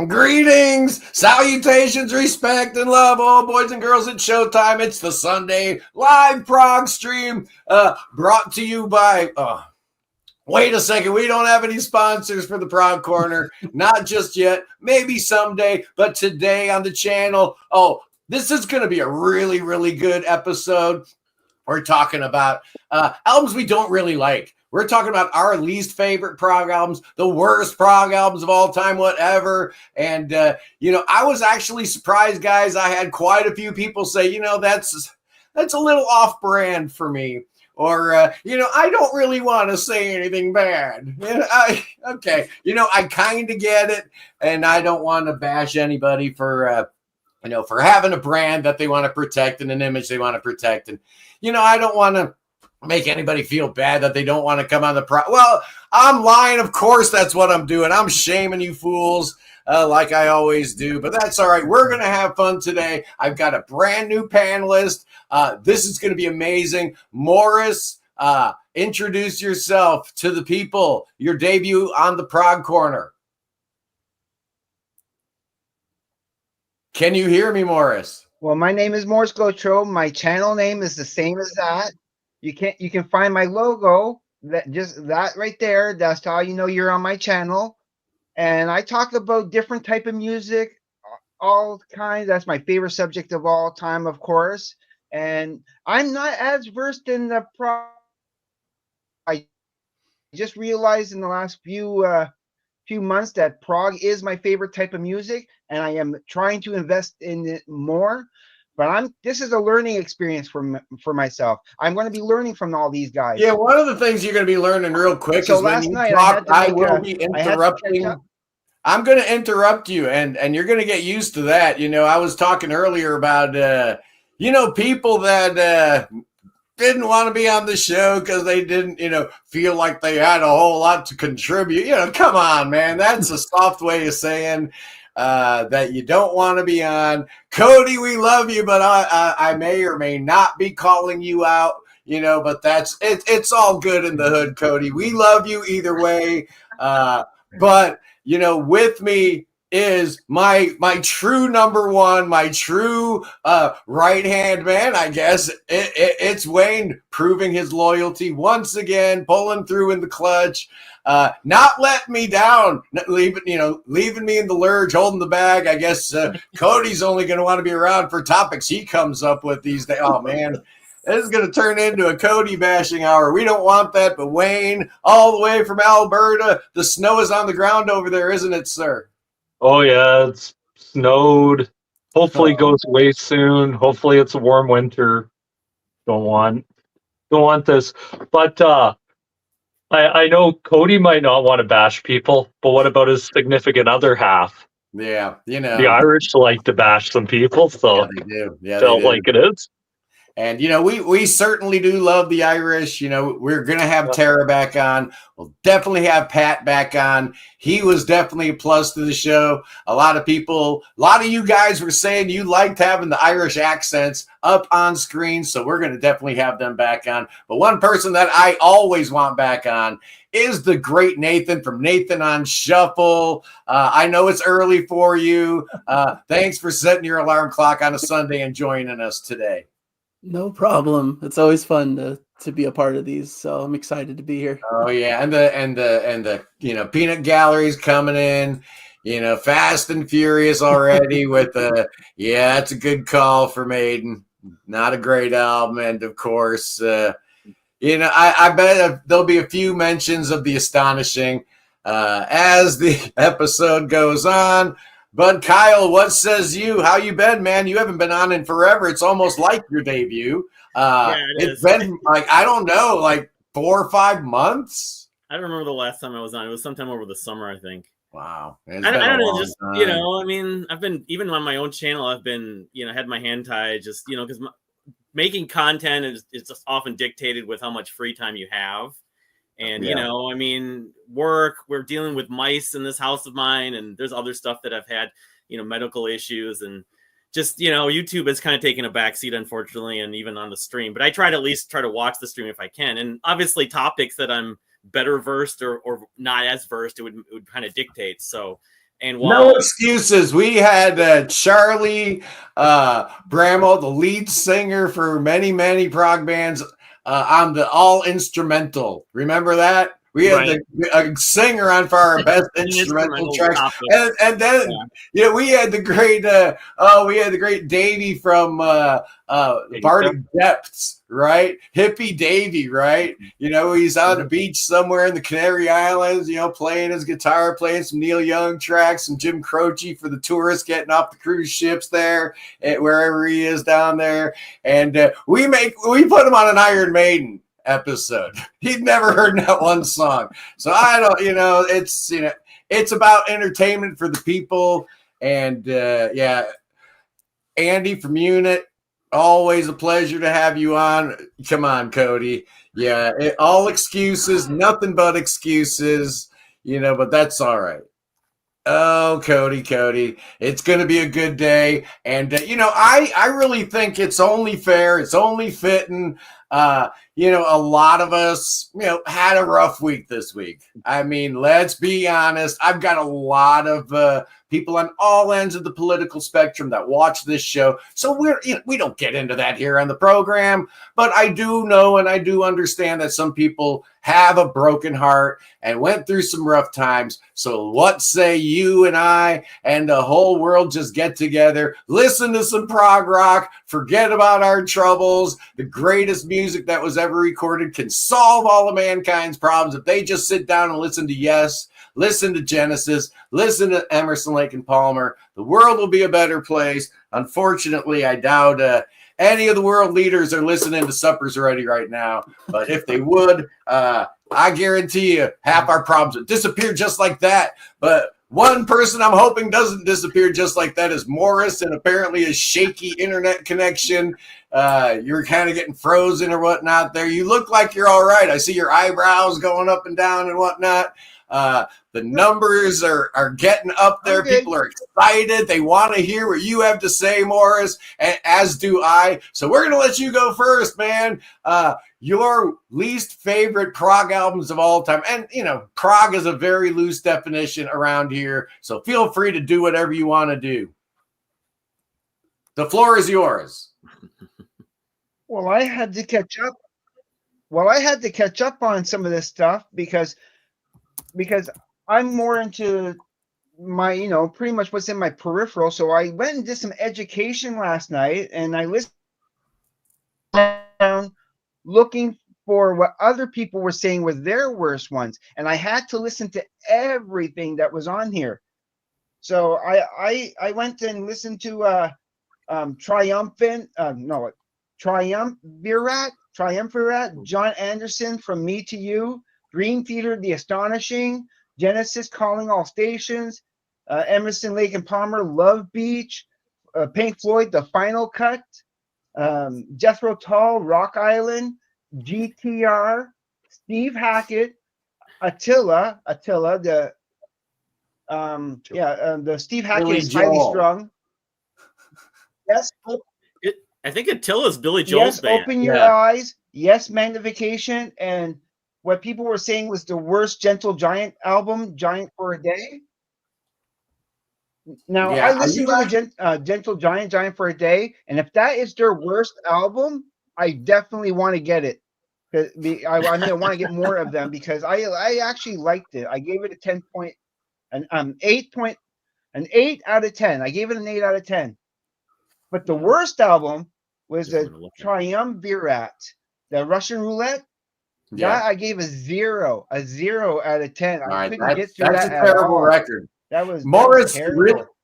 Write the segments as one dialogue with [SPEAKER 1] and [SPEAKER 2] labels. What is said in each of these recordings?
[SPEAKER 1] Greetings, salutations, respect, and love, all boys and girls. It's showtime. It's the Sunday live Prog stream, brought to you by. Wait a second, we don't have any sponsors for the Prog Corner, not just yet. Maybe someday, but today on the channel. Oh, this is going to be a really, really good episode. We're talking about albums we don't really like. We're talking about our least favorite prog albums, the worst prog albums of all time, whatever. And, I was actually surprised, guys. I had quite a few people say, that's a little off brand for me. Or, I don't really want to say anything bad. I kind of get it. And I don't want to bash anybody for having a brand that they want to protect and an image they want to protect. And, I don't want to make anybody feel bad that they don't want to come on the Well, I'm lying. Of course, that's what I'm doing. I'm shaming you fools like I always do, but that's all right. We're going to have fun today. I've got a brand new panelist. This is going to be amazing. Morris, introduce yourself to the people, your debut on the Prog Corner. Can you hear me, Morris?
[SPEAKER 2] Well, my name is Morris Gotro. My channel name is the same as that. You can find my logo, that right there. That's how you know you're on my channel. And I talk about different type of music, all kinds. That's my favorite subject of all time, of course. And I'm not as versed in the prog. I just realized in the last few months that prog is my favorite type of music, and I am trying to invest in it more. But this is a learning experience for myself. I'm going to be learning from all these guys.
[SPEAKER 1] Yeah, one of the things you're going to be learning real quick is when you talk, I will be interrupting. I'm going to interrupt you, and you're going to get used to that. I was talking earlier about, people that didn't want to be on the show because they didn't, feel like they had a whole lot to contribute. Come on, man. That's a soft way of saying that you don't want to be on. Cody, we love you, but I may or may not be calling you out, but it's all good in the hood, Cody. We love you either way. But, with me is my true number one, my true right-hand man, I guess. It's Wayne proving his loyalty once again, pulling through in the clutch. Not letting me down, leaving me in the lurch, holding the bag. I guess Cody's only going to want to be around for topics he comes up with these days. Oh, man, this is going to turn into a Cody bashing hour. We don't want that, but Wayne, all the way from Alberta, the snow is on the ground over there, isn't it, sir?
[SPEAKER 3] Oh, yeah, it's snowed. Hopefully it goes away soon. Hopefully it's a warm winter. Don't want this. But I know Cody might not want to bash people, but what about his significant other half?
[SPEAKER 1] Yeah,
[SPEAKER 3] The Irish like to bash some people, so
[SPEAKER 1] yeah, they do. Yeah,
[SPEAKER 3] felt like it is.
[SPEAKER 1] And, we certainly do love the Irish. We're going to have Tara back on. We'll definitely have Pat back on. He was definitely a plus to the show. A lot of you guys were saying you liked having the Irish accents up on screen. So we're going to definitely have them back on. But one person that I always want back on is the great Nathan from Nathan on Shuffle. I know it's early for you. Thanks for setting your alarm clock on a Sunday and joining us today.
[SPEAKER 4] No problem. It's always fun to be a part of these, so I'm excited to be here.
[SPEAKER 1] Oh yeah, and the peanut gallery's coming in, fast and furious already with it's a good call for Maiden. Not a great album, and of course, I bet there'll be a few mentions of the astonishing as the episode goes on. But Kyle, what says you? How you been, man? You haven't been on in forever. It's almost like your debut. It's been I don't know, like 4 or 5 months.
[SPEAKER 5] I don't remember the last time I was on. It was sometime over the summer, I think.
[SPEAKER 1] Wow.
[SPEAKER 5] I don't know, just time. I've been even on my own channel. I've been, had my hand tied, just because making content is just often dictated with how much free time you have. And, work, we're dealing with mice in this house of mine, and there's other stuff that I've had, medical issues, and just, YouTube has kind of taken a backseat, unfortunately, and even on the stream. But I try to at least try to watch the stream if I can. And obviously topics that I'm better versed or not as versed, it would kind of dictate. So And
[SPEAKER 1] No
[SPEAKER 5] while
[SPEAKER 1] excuses. We had Charlie Bramall, the lead singer for many, many prog bands, on the all instrumental. Remember that? We had a singer on for our best instrumental tracks, and then we had the great Davey from Bardic Depths, right? Hippie Davey, right? He's on the beach somewhere in the Canary Islands, playing his guitar, playing some Neil Young tracks, some Jim Croce for the tourists getting off the cruise ships there, wherever he is down there, and we put him on an Iron Maiden episode. He'd never heard that one song. So I don't, it's about entertainment for the people. And Andy from Unit, always a pleasure to have you on. Come on, Cody. Yeah, all excuses, nothing but excuses, but that's all right. Oh, Cody, it's going to be a good day. And, I really think it's only fair. It's only fitting. A lot of us, had a rough week this week. I mean, let's be honest. I've got a lot of people on all ends of the political spectrum that watch this show. So we don't get into that here on the program, but I do know and I do understand that some people have a broken heart and went through some rough times. So what say you and I and the whole world just get together, listen to some prog rock, forget about our troubles. The greatest music that was ever recorded can solve all of mankind's problems if they just sit down and listen to Yes, listen to Genesis, listen to Emerson, Lake and Palmer. The world will be a better place. Unfortunately, I doubt any of the world leaders are listening to Supper's Ready right now. But if they would, I guarantee you half our problems would disappear just like that. But one person I'm hoping doesn't disappear just like that is Morris, and apparently a shaky internet connection. You're kind of getting frozen or whatnot there. You look like you're all right. I see your eyebrows going up and down and whatnot. The numbers are getting up there. People are excited. They want to hear what you have to say, Morris, and as do I. So we're going to let you go first, man. Your least favorite prog albums of all time. And, prog is a very loose definition around here. So feel free to do whatever you want to do. The floor is yours.
[SPEAKER 2] Well, I had to catch up. Well, I had to catch up on some of this stuff because I'm more into my, pretty much what's in my peripheral. So I went and did some education last night, and I listened down looking for what other people were saying were their worst ones. And I had to listen to everything that was on here. So I went and listened to Triumvirate, John Anderson, From Me to You, Dream Theater, The Astonishing, Genesis, Calling All Stations, Emerson, Lake and Palmer, Love Beach, Pink Floyd, The Final Cut, Jethro Tull, Rock Island, GTR, Steve Hackett, Attila, the Steve Hackett is Highly Strung. Yes.
[SPEAKER 5] I think Attila's Billy Joel's band.
[SPEAKER 2] Open Your Eyes. Yes, Magnification. And what people were saying was the worst Gentle Giant album, Giant for a Day. Now, I listened to the Gentle Giant for a Day, and if that is their worst album, I definitely want to get it. I want to get more of them because I actually liked it. I gave it an 8 out of 10. I gave it an 8 out of 10. But the worst album was the Triumvirate, the Russian Roulette. Yeah, that I gave a 0 out of 10. I couldn't get through that.
[SPEAKER 1] That's a terrible record.
[SPEAKER 2] That was
[SPEAKER 1] Morris.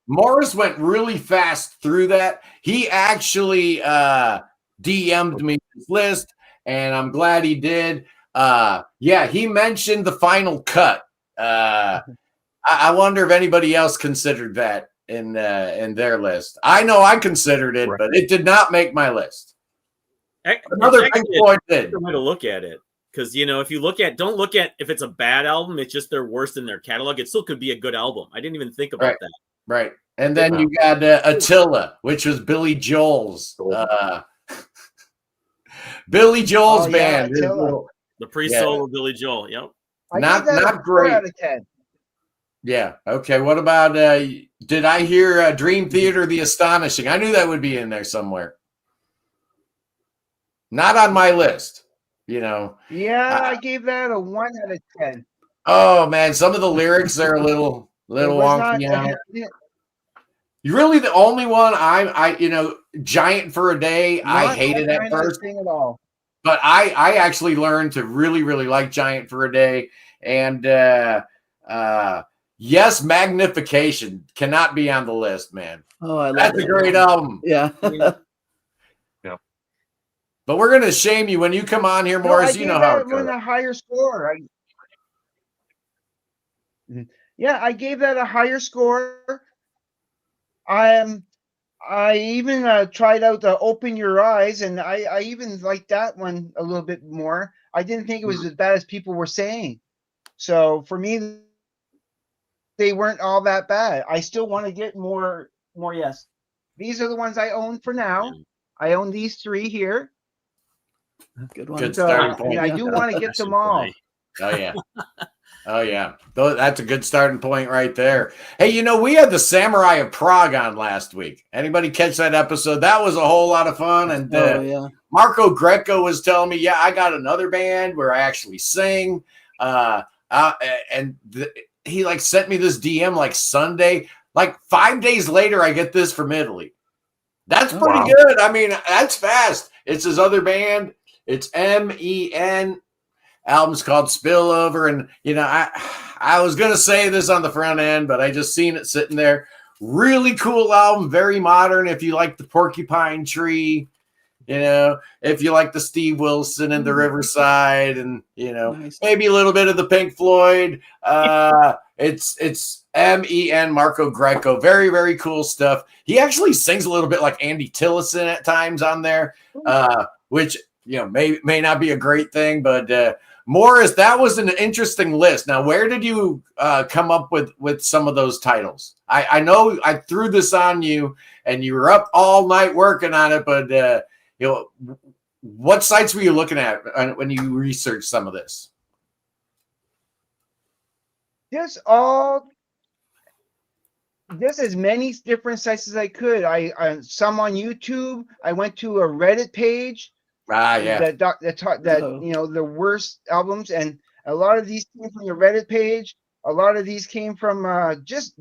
[SPEAKER 1] Morris went really fast through that. He actually DM'd me his list, and I'm glad he did. He mentioned The Final Cut. I wonder if anybody else considered that in their list. I know I considered it, but it did not make my list. Another Pink Floyd did.
[SPEAKER 5] Way to look at it, because if you don't look at if it's a bad album, it's just their worst in their catalog. It still could be a good album. I didn't even think about that.
[SPEAKER 1] Right, and then you got Attila, which was Billy Joel's band.
[SPEAKER 5] The pre-solo Billy Joel. Yep.
[SPEAKER 1] Not great.
[SPEAKER 2] 4 out of 10.
[SPEAKER 1] Yeah. Okay. What about? Did I hear Dream Theater, The Astonishing? I knew that would be in there somewhere. Not on my list. You know.
[SPEAKER 2] Yeah, I gave that a 1 out of 10.
[SPEAKER 1] Oh man, some of the lyrics are a little
[SPEAKER 2] It was
[SPEAKER 1] wonky
[SPEAKER 2] not.
[SPEAKER 1] on it. You're really the only one. Giant for a Day. I
[SPEAKER 2] Not
[SPEAKER 1] hated
[SPEAKER 2] that
[SPEAKER 1] at
[SPEAKER 2] kind of
[SPEAKER 1] first,
[SPEAKER 2] thing at all.
[SPEAKER 1] but I actually learned to really like Giant for a Day. And yes, Magnification cannot be on the list, man.
[SPEAKER 4] Oh, I love
[SPEAKER 1] That's a great album.
[SPEAKER 4] Yeah.
[SPEAKER 3] Yeah.
[SPEAKER 1] But we're gonna shame you when you come on here, Morris.
[SPEAKER 2] I
[SPEAKER 1] You know
[SPEAKER 2] gave
[SPEAKER 1] how it
[SPEAKER 2] that one
[SPEAKER 1] goes.
[SPEAKER 2] a higher score. I gave that a higher score. I even tried out the Open Your Eyes, and I even liked that one a little bit more. I didn't think it was as bad as people were saying. So for me, they weren't all that bad. I still want to get more. Yes, these are the ones I own for now. I own these 3 here.
[SPEAKER 4] Good one.
[SPEAKER 1] Good
[SPEAKER 2] So
[SPEAKER 1] starting point.
[SPEAKER 2] I do want to get them all.
[SPEAKER 1] Oh yeah. Oh yeah. That's a good starting point right there. Hey, we had the Samurai of Prague on last week. Anybody catch that episode? That was a whole lot of fun. And
[SPEAKER 4] yeah.
[SPEAKER 1] Marco Greco was telling me, I got another band where I actually sing. He like sent me this DM like Sunday. Like 5 days later, I get this from Italy. That's pretty good. I mean, that's fast. It's his other band. It's MEN. Album's called Spillover. And, I was going to say this on the front end, but I just seen it sitting there. Really cool album. Very modern. If you like the Porcupine Tree, if you like the Steve Wilson and the Riverside and,
[SPEAKER 4] Nice.
[SPEAKER 1] maybe a little bit of the Pink Floyd. It's MEN Marco Greco. Very, very cool stuff. He actually sings a little bit like Andy Tillison at times on there, which, may not be a great thing, but Morris, that was an interesting list. Now, where did you come up with some of those titles? I know I threw this on you and you were up all night working on it, but what sites were you looking at when you researched some of this?
[SPEAKER 2] Just as many different sites as I could. I some on YouTube. I went to a Reddit page.
[SPEAKER 1] Yeah.
[SPEAKER 2] That the worst albums, and a lot of these came from the Reddit page. A lot of these came from just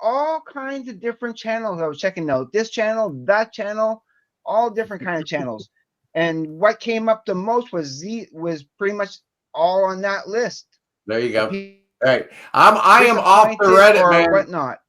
[SPEAKER 2] all kinds of different channels. I was checking out this channel, that channel, all different kind of channels. And what came up the most was pretty much all on that list.
[SPEAKER 1] There you go. All right, I am off the Reddit,
[SPEAKER 2] or
[SPEAKER 1] man.
[SPEAKER 2] whatnot.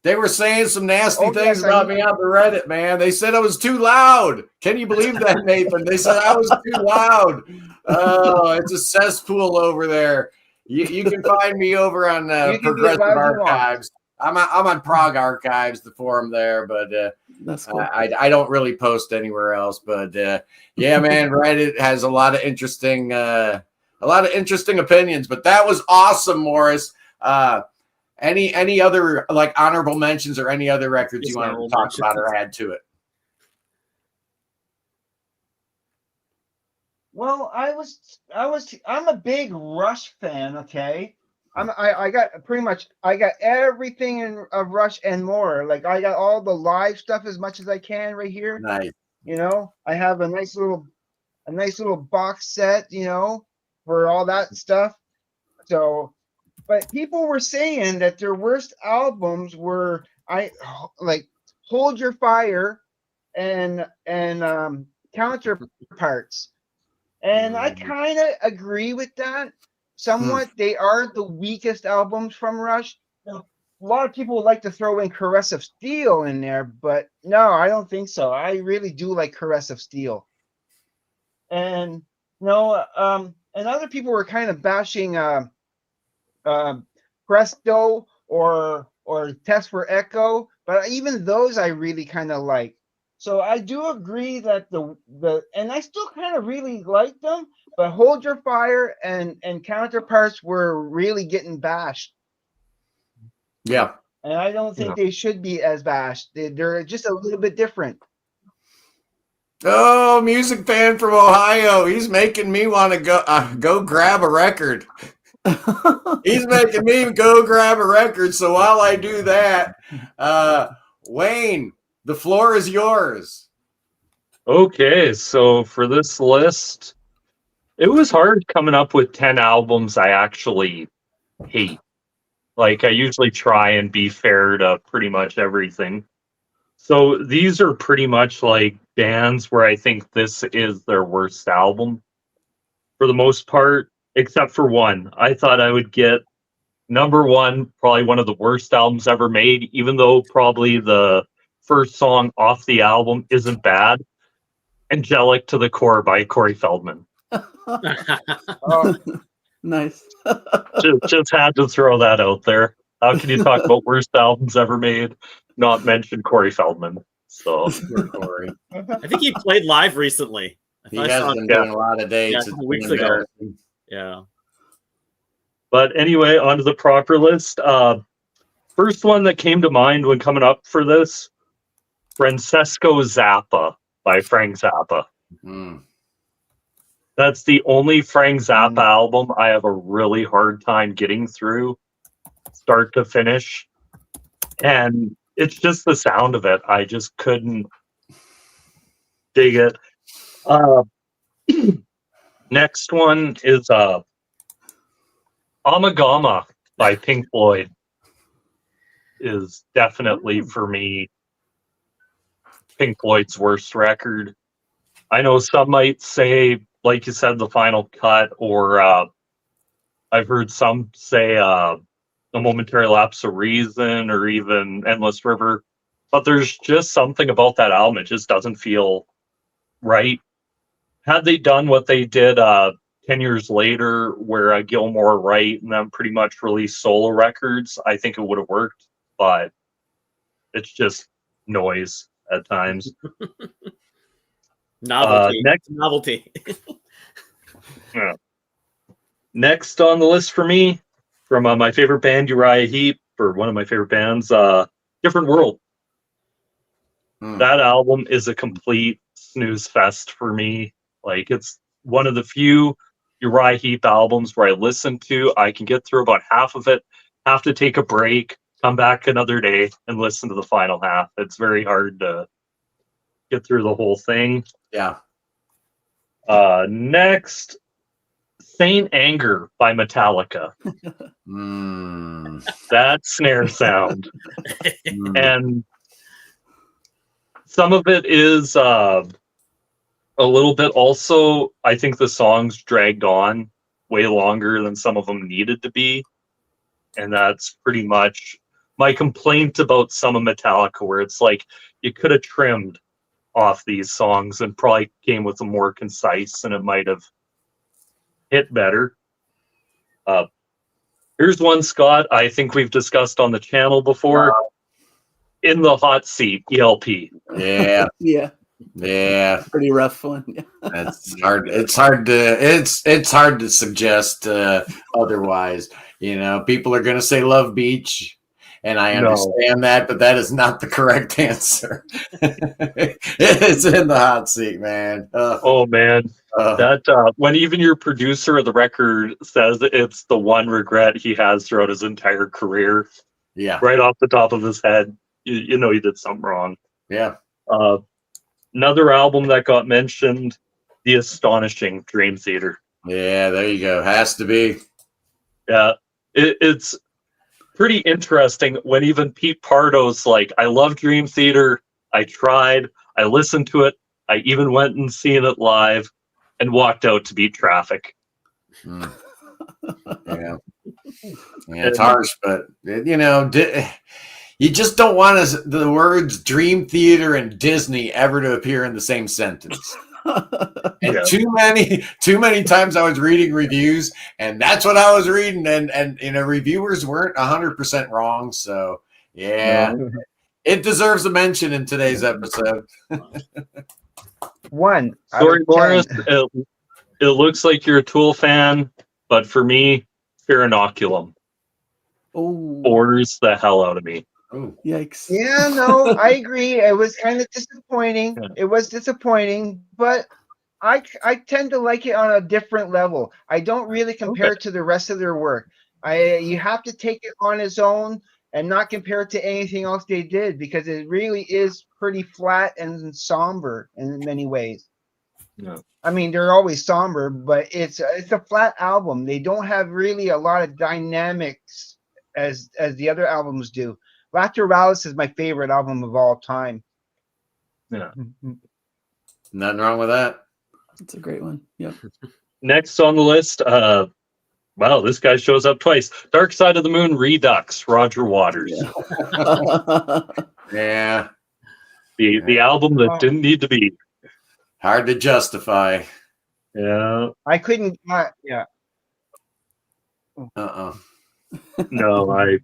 [SPEAKER 1] They were saying some nasty things about me on the Reddit, man. They said I was too loud. Can you believe that, Nathan? They said I was too loud. Oh, it's a cesspool over there. You can find me over on Progressive Archives. I'm on Prog Archives, the forum there, but
[SPEAKER 4] that's cool.
[SPEAKER 1] I don't really post anywhere else. But yeah, man, Reddit has a lot of interesting opinions. But that was awesome, Morris. Any other like honorable mentions or any other records you want to talk about or add to it?
[SPEAKER 2] Well, I'm a big Rush fan. Okay, I got everything of Rush and more. Like I got all the live stuff as much as I can right here.
[SPEAKER 1] Nice.
[SPEAKER 2] I have a nice little box set. For all that stuff. So. But people were saying that their worst albums were Hold Your Fire and Counterparts. And I kind of agree with that. Somewhat, they are the weakest albums from Rush. A lot of people would like to throw in Caress of Steel in there, but no, I don't think so. I really do like Caress of Steel. And and other people were kind of bashing Presto or Test for Echo, but even those I really kind of like. So I do agree that and I still kind of really like them, but Hold Your Fire and Counterparts were really getting bashed.
[SPEAKER 1] Yeah.
[SPEAKER 2] And I don't think they should be as bashed. They're just a little bit different.
[SPEAKER 1] Oh, music fan from Ohio. He's making me want to go grab a record. He's making me go grab a record. So while I do that, Wayne, the floor is yours.
[SPEAKER 3] Okay, so for this list, it was hard coming up with 10 albums I actually hate. Like, I usually try and be fair to pretty much everything. So these are pretty much like bands where I think this is their worst album for the most part, except for one. I thought I would get number one, probably one of the worst albums ever made, even though probably the first song off the album isn't bad. Angelic to the Core by Corey Feldman.
[SPEAKER 2] Oh,
[SPEAKER 4] Nice.
[SPEAKER 3] Just had to throw that out there. How can you talk about worst albums ever made, not mention Corey Feldman? So
[SPEAKER 1] Poor Corey.
[SPEAKER 5] I think he played live recently. I
[SPEAKER 1] He
[SPEAKER 5] thought I
[SPEAKER 1] has
[SPEAKER 5] saw-
[SPEAKER 1] been doing a lot of dates.
[SPEAKER 5] Yeah, a
[SPEAKER 1] It's
[SPEAKER 5] couple
[SPEAKER 1] been
[SPEAKER 5] weeks ago.
[SPEAKER 1] embarrassing.
[SPEAKER 5] Yeah.
[SPEAKER 3] but anyway, onto the proper list. First one that came to mind when coming up for this, Francesco Zappa by Frank Zappa.
[SPEAKER 1] Mm.
[SPEAKER 3] That's the only Frank Zappa album I have a really hard time getting through, start to finish. And it's just the sound of it. I just couldn't dig it. Next one is Amagama by Pink Floyd. Is definitely for me Pink Floyd's worst record. I know some might say, like you said, The Final Cut, or I've heard some say A Momentary Lapse of Reason, or even Endless River. But there's just something about that album. It just doesn't feel right. Had they done what they did 10 years later, where Gilmore, Wright, and them pretty much released solo records, I think it would have worked. But it's just noise at times.
[SPEAKER 5] Novelty.
[SPEAKER 3] Next-
[SPEAKER 5] Novelty.
[SPEAKER 3] Next on the list for me, from my favorite band, Uriah Heep, or one of my favorite bands, Different World.
[SPEAKER 1] Hmm.
[SPEAKER 3] That album is a complete snooze fest for me. Like, it's one of the few Uriah Heep albums where I listen to, I can get through about half of it, have to take a break, come back another day, and listen to the final half. It's very hard to get through the whole thing.
[SPEAKER 1] Yeah.
[SPEAKER 3] Next, Saint Anger by Metallica.
[SPEAKER 1] Mm.
[SPEAKER 3] That snare sound.
[SPEAKER 1] Mm.
[SPEAKER 3] And some of it is a little bit also, I think the songs dragged on way longer than some of them needed to be. And that's pretty much my complaint about some of Metallica, where it's like you could have trimmed off these songs and probably came with a more concise, and it might have hit better. Here's one, Scott, I think we've discussed on the channel before. In the Hot Seat, ELP.
[SPEAKER 1] Yeah.
[SPEAKER 4] Yeah,
[SPEAKER 1] Yeah.
[SPEAKER 4] pretty rough one. Yeah.
[SPEAKER 1] That's hard. It's hard to suggest otherwise. You know, people are going to say Love Beach, and I
[SPEAKER 3] No.
[SPEAKER 1] understand that, but that is not the correct answer. It's In the Hot Seat, man.
[SPEAKER 3] Oh man, that when even your producer of the record says it's the one regret he has throughout his entire career,
[SPEAKER 1] yeah,
[SPEAKER 3] right off the top of his head, you know he did something wrong.
[SPEAKER 1] yeah.
[SPEAKER 3] Another album that got mentioned, The Astonishing Dream Theater.
[SPEAKER 1] Yeah, there you go. Has to be.
[SPEAKER 3] Yeah, it's pretty interesting when even Pete Pardo's like, I love Dream Theater. I tried. I listened to it. I even went and seen it live and walked out to beat traffic.
[SPEAKER 1] Mm. Yeah. Yeah, it's harsh, but you know, you just don't want the words Dream Theater and Disney ever to appear in the same sentence. And
[SPEAKER 3] Yeah.
[SPEAKER 1] too many times I was reading reviews, and that's what I was reading, and you know, reviewers weren't 100% wrong. So yeah, it deserves a mention in today's episode.
[SPEAKER 2] One. out
[SPEAKER 3] Sorry,
[SPEAKER 2] of 10.
[SPEAKER 3] Morris. It looks like you're a Tool fan, but for me, Fear Inoculum
[SPEAKER 4] Oh,
[SPEAKER 3] borders the hell out of me.
[SPEAKER 1] Ooh.
[SPEAKER 4] yikes.
[SPEAKER 2] Yeah, no, I agree. It was kind of disappointing.
[SPEAKER 3] Yeah.
[SPEAKER 2] It was disappointing, but I tend to like it on a different level. I don't really compare it to the rest of their work. You have to take it on its own and not compare it to anything else they did, because it really is pretty flat and somber in many ways.
[SPEAKER 3] Yeah.
[SPEAKER 2] I mean, they're always somber, but it's a flat album. They don't have really a lot of dynamics as the other albums do. Lateralis is my favorite album of all time.
[SPEAKER 3] Yeah.
[SPEAKER 1] Nothing wrong with that.
[SPEAKER 4] It's a great one. Yep.
[SPEAKER 3] Next on the list, wow, this guy shows up twice. Dark Side of the Moon Redux, Roger Waters.
[SPEAKER 1] Yeah.
[SPEAKER 3] The album that didn't need to be.
[SPEAKER 1] Hard to justify.
[SPEAKER 3] Yeah.
[SPEAKER 2] I couldn't. Yeah.
[SPEAKER 1] Uh-uh.
[SPEAKER 3] No,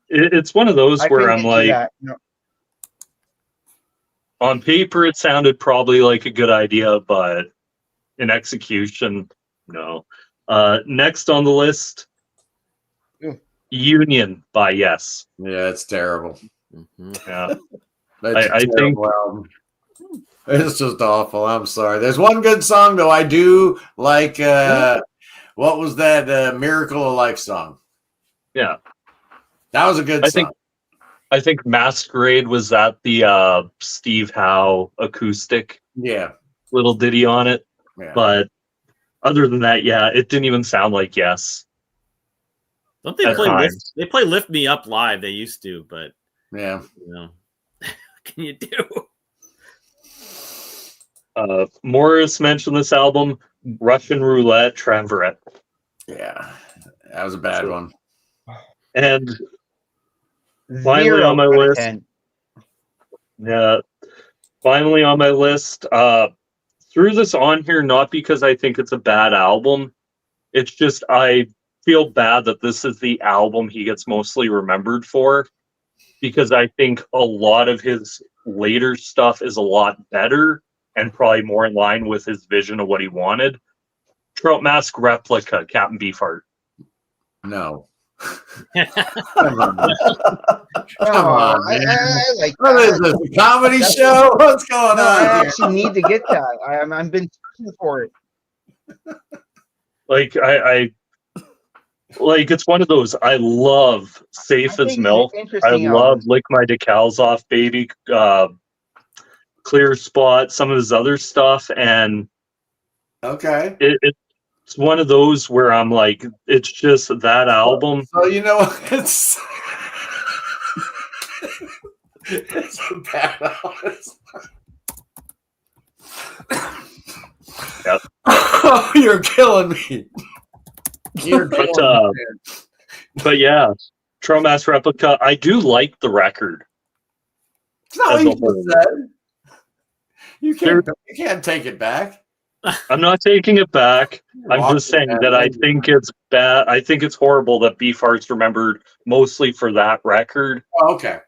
[SPEAKER 3] it's one of those
[SPEAKER 2] I
[SPEAKER 3] where
[SPEAKER 2] couldn't
[SPEAKER 3] I'm
[SPEAKER 2] get to
[SPEAKER 3] like,
[SPEAKER 2] that. No.
[SPEAKER 3] on paper it sounded probably like a good idea, but in execution, no. Next on the list, Union by Yes.
[SPEAKER 1] Yeah, it's terrible.
[SPEAKER 3] Yeah.
[SPEAKER 1] That's
[SPEAKER 3] I think
[SPEAKER 1] album. It's just awful. I'm sorry. There's one good song though. I do like what was that Miracle of Life song?
[SPEAKER 3] Yeah.
[SPEAKER 1] That was a good song.
[SPEAKER 3] I think Masquerade was that the Steve Howe acoustic little ditty on it.
[SPEAKER 1] Yeah.
[SPEAKER 3] But other than that, yeah, it didn't even sound like Yes.
[SPEAKER 5] Don't they play they play Lift Me Up live? They used to, but
[SPEAKER 1] yeah,
[SPEAKER 5] you know, what can you do?
[SPEAKER 3] Morris mentioned this album, Russian Roulette, Triumvirate.
[SPEAKER 1] Yeah, that was a bad one.
[SPEAKER 3] And finally on my list, finally on my list, threw this on here not because I think it's a bad album. It's just I feel bad that this is the album he gets mostly remembered for, because I think a lot of his later stuff is a lot better and probably more in line with his vision of what he wanted. Trout Mask Replica, Captain Beefheart.
[SPEAKER 1] No.
[SPEAKER 2] Come on, man. I like
[SPEAKER 1] what is this, a comedy show? What's going on?
[SPEAKER 2] I actually need to get that. I've been searching for it.
[SPEAKER 3] Like I like, it's one of those. I love Safe as Milk. I love Lick My Decals Off, Baby, Clear Spot, some of his other stuff, and it's one of those where I'm like, it's just that album.
[SPEAKER 1] So you know, it's a bad album.
[SPEAKER 3] Yep.
[SPEAKER 1] Oh, you're killing me.
[SPEAKER 3] But yeah, Tromass Replica, I do like the record.
[SPEAKER 1] It's not what you said. You can't take it back.
[SPEAKER 3] I'm not taking it back. I'm just saying that I think it's bad. I think it's horrible that Beefheart's remembered mostly for that record.
[SPEAKER 1] Oh, okay.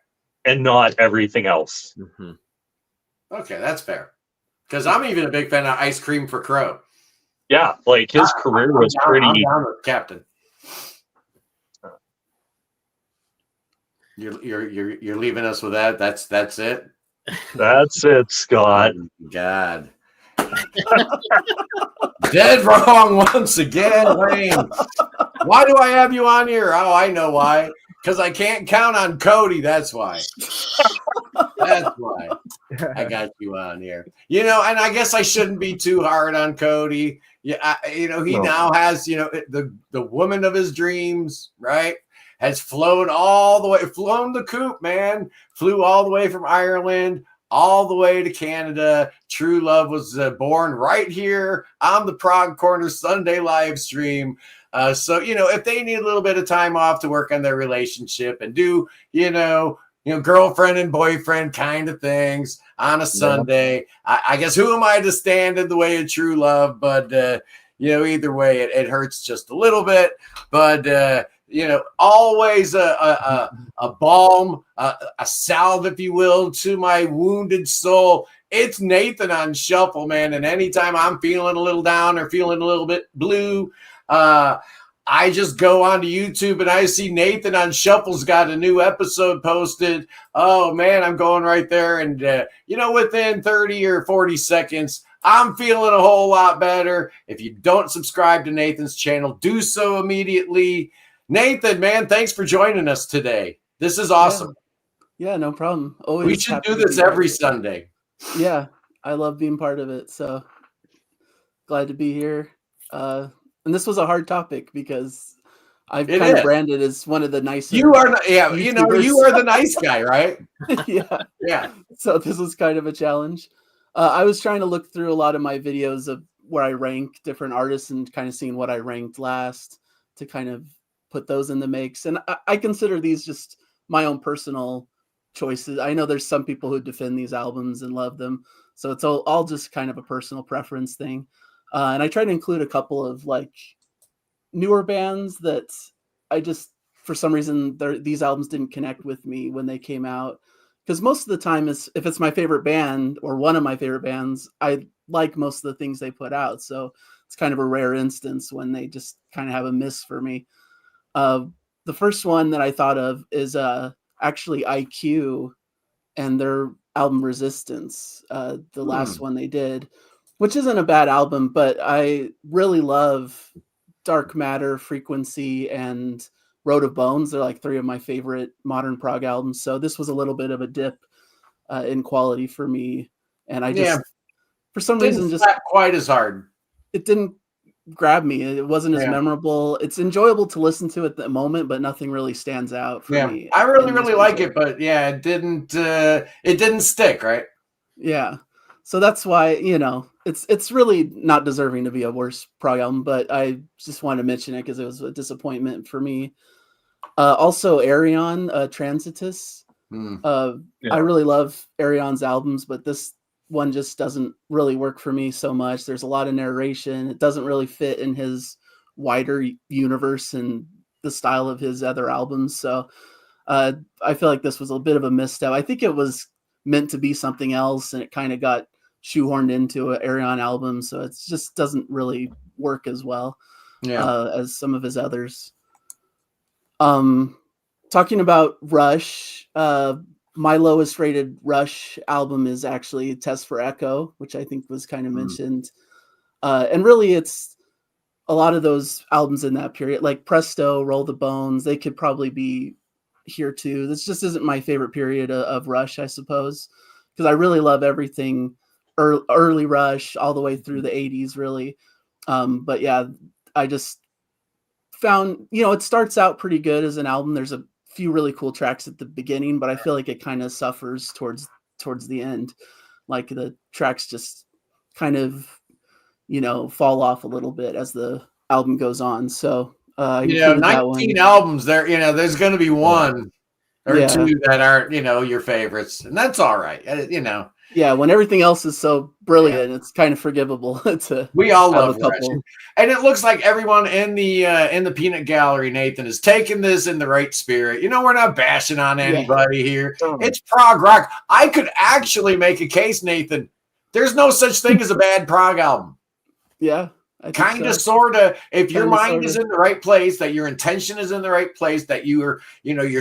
[SPEAKER 3] And not everything else.
[SPEAKER 5] Mm-hmm.
[SPEAKER 1] Okay, that's fair. Because I'm even a big fan of Ice Cream for Crow.
[SPEAKER 3] Yeah, like his career was pretty.
[SPEAKER 1] I'm down with Captain. You're leaving us with that. That's it.
[SPEAKER 3] That's it, Scott.
[SPEAKER 1] Oh, God. Dead wrong once again, Wayne. Why do I have you on here? Oh, I know why. Because I can't count on Cody. That's why. That's why I got you on here. You know, and I guess I shouldn't be too hard on Cody. Yeah, he now has, the woman of his dreams, right? Has flown the coop, man. Flew all the way from Ireland, all the way to Canada. True love was born right here on the Prog Corner Sunday live stream. So, if they need a little bit of time off to work on their relationship and do, girlfriend and boyfriend kind of things on a Sunday, I guess who am I to stand in the way of true love? But, either way, it hurts just a little bit. But, always a balm, a salve, if you will, to my wounded soul. It's Nathan on Shuffle, man. And anytime I'm feeling a little down or feeling a little bit blue, I just go onto YouTube and I see Nathan on Shuffle's got a new episode posted. Oh man, I'm going right there. And, within 30 or 40 seconds, I'm feeling a whole lot better. If you don't subscribe to Nathan's channel, do so immediately. Nathan, man, thanks for joining us today. This is awesome.
[SPEAKER 4] Yeah, no problem. Always
[SPEAKER 1] We should
[SPEAKER 4] happy
[SPEAKER 1] do
[SPEAKER 4] to
[SPEAKER 1] this
[SPEAKER 4] be part
[SPEAKER 1] every
[SPEAKER 4] of it.
[SPEAKER 1] Sunday.
[SPEAKER 4] Yeah, I love being part of it. So glad to be here. And this was a hard topic because I've
[SPEAKER 1] It
[SPEAKER 4] kind of
[SPEAKER 1] is.
[SPEAKER 4] branded as one of the nicer.
[SPEAKER 1] You are, yeah, you know, you
[SPEAKER 4] YouTubers.
[SPEAKER 1] are the nice guy, right?
[SPEAKER 4] Yeah.
[SPEAKER 1] Yeah.
[SPEAKER 4] So this was kind of a challenge. I was trying to look through a lot of my videos of where I rank different artists and kind of seeing what I ranked last to kind of put those in the mix. And I consider these just my own personal choices. I know there's some people who defend these albums and love them. So it's all just kind of a personal preference thing. And I try to include a couple of like newer bands that I just, for some reason, these albums didn't connect with me when they came out. Because most of the time, if it's my favorite band or one of my favorite bands, I like most of the things they put out. So it's kind of a rare instance when they just kind of have a miss for me. The first one that I thought of is actually IQ and their album Resistance, the last one they did, which isn't a bad album, but I really love Dark Matter, Frequency, and Road of Bones. They're like three of my favorite modern prog albums. So this was a little bit of a dip in quality for me. And I just, for some reason, just
[SPEAKER 1] not quite as hard.
[SPEAKER 4] It didn't grab me. It wasn't as memorable. It's enjoyable to listen to at the moment, but nothing really stands out for me.
[SPEAKER 1] I really like it, but yeah, it didn't stick, right?
[SPEAKER 4] Yeah. So that's why, you know, it's really not deserving to be a worse prog album, but I just wanted to mention it because it was a disappointment for me. Also, Arion, Transitus. I really love Arion's albums, but this one just doesn't really work for me so much. There's a lot of narration. It doesn't really fit in his wider universe and the style of his other albums. So I feel like this was a bit of a misstep. I think it was meant to be something else, and it kind of got shoehorned into an Arion album. So it just doesn't really work as well as some of his others. Talking about Rush, my lowest rated Rush album is actually Test for Echo, which I think was kind of mentioned. And really it's a lot of those albums in that period, like Presto, Roll the Bones, they could probably be here too. This just isn't my favorite period of Rush, I suppose, because I really love everything early Rush all the way through the 80s, really. But yeah, I just found, you know, it starts out pretty good as an album. There's a few really cool tracks at the beginning, but I feel like it kind of suffers towards the end. Like the tracks just kind of, you know, fall off a little bit as the album goes on. So
[SPEAKER 1] you know, 19 albums there, you know, there's going to be one or two that aren't, you know, your favorites, and that's all right. You know,
[SPEAKER 4] when everything else is so brilliant, it's kind of forgivable
[SPEAKER 1] we all love a couple. And it looks like everyone in the peanut gallery, Nathan, is taking this in the right spirit. You know, we're not bashing on anybody here. It's prog rock. I could actually make a case, Nathan. There's no such thing as a bad prog album.
[SPEAKER 4] Yeah.
[SPEAKER 1] Kind of, sort of, if your mind is in the right place, that your intention is in the right place, that your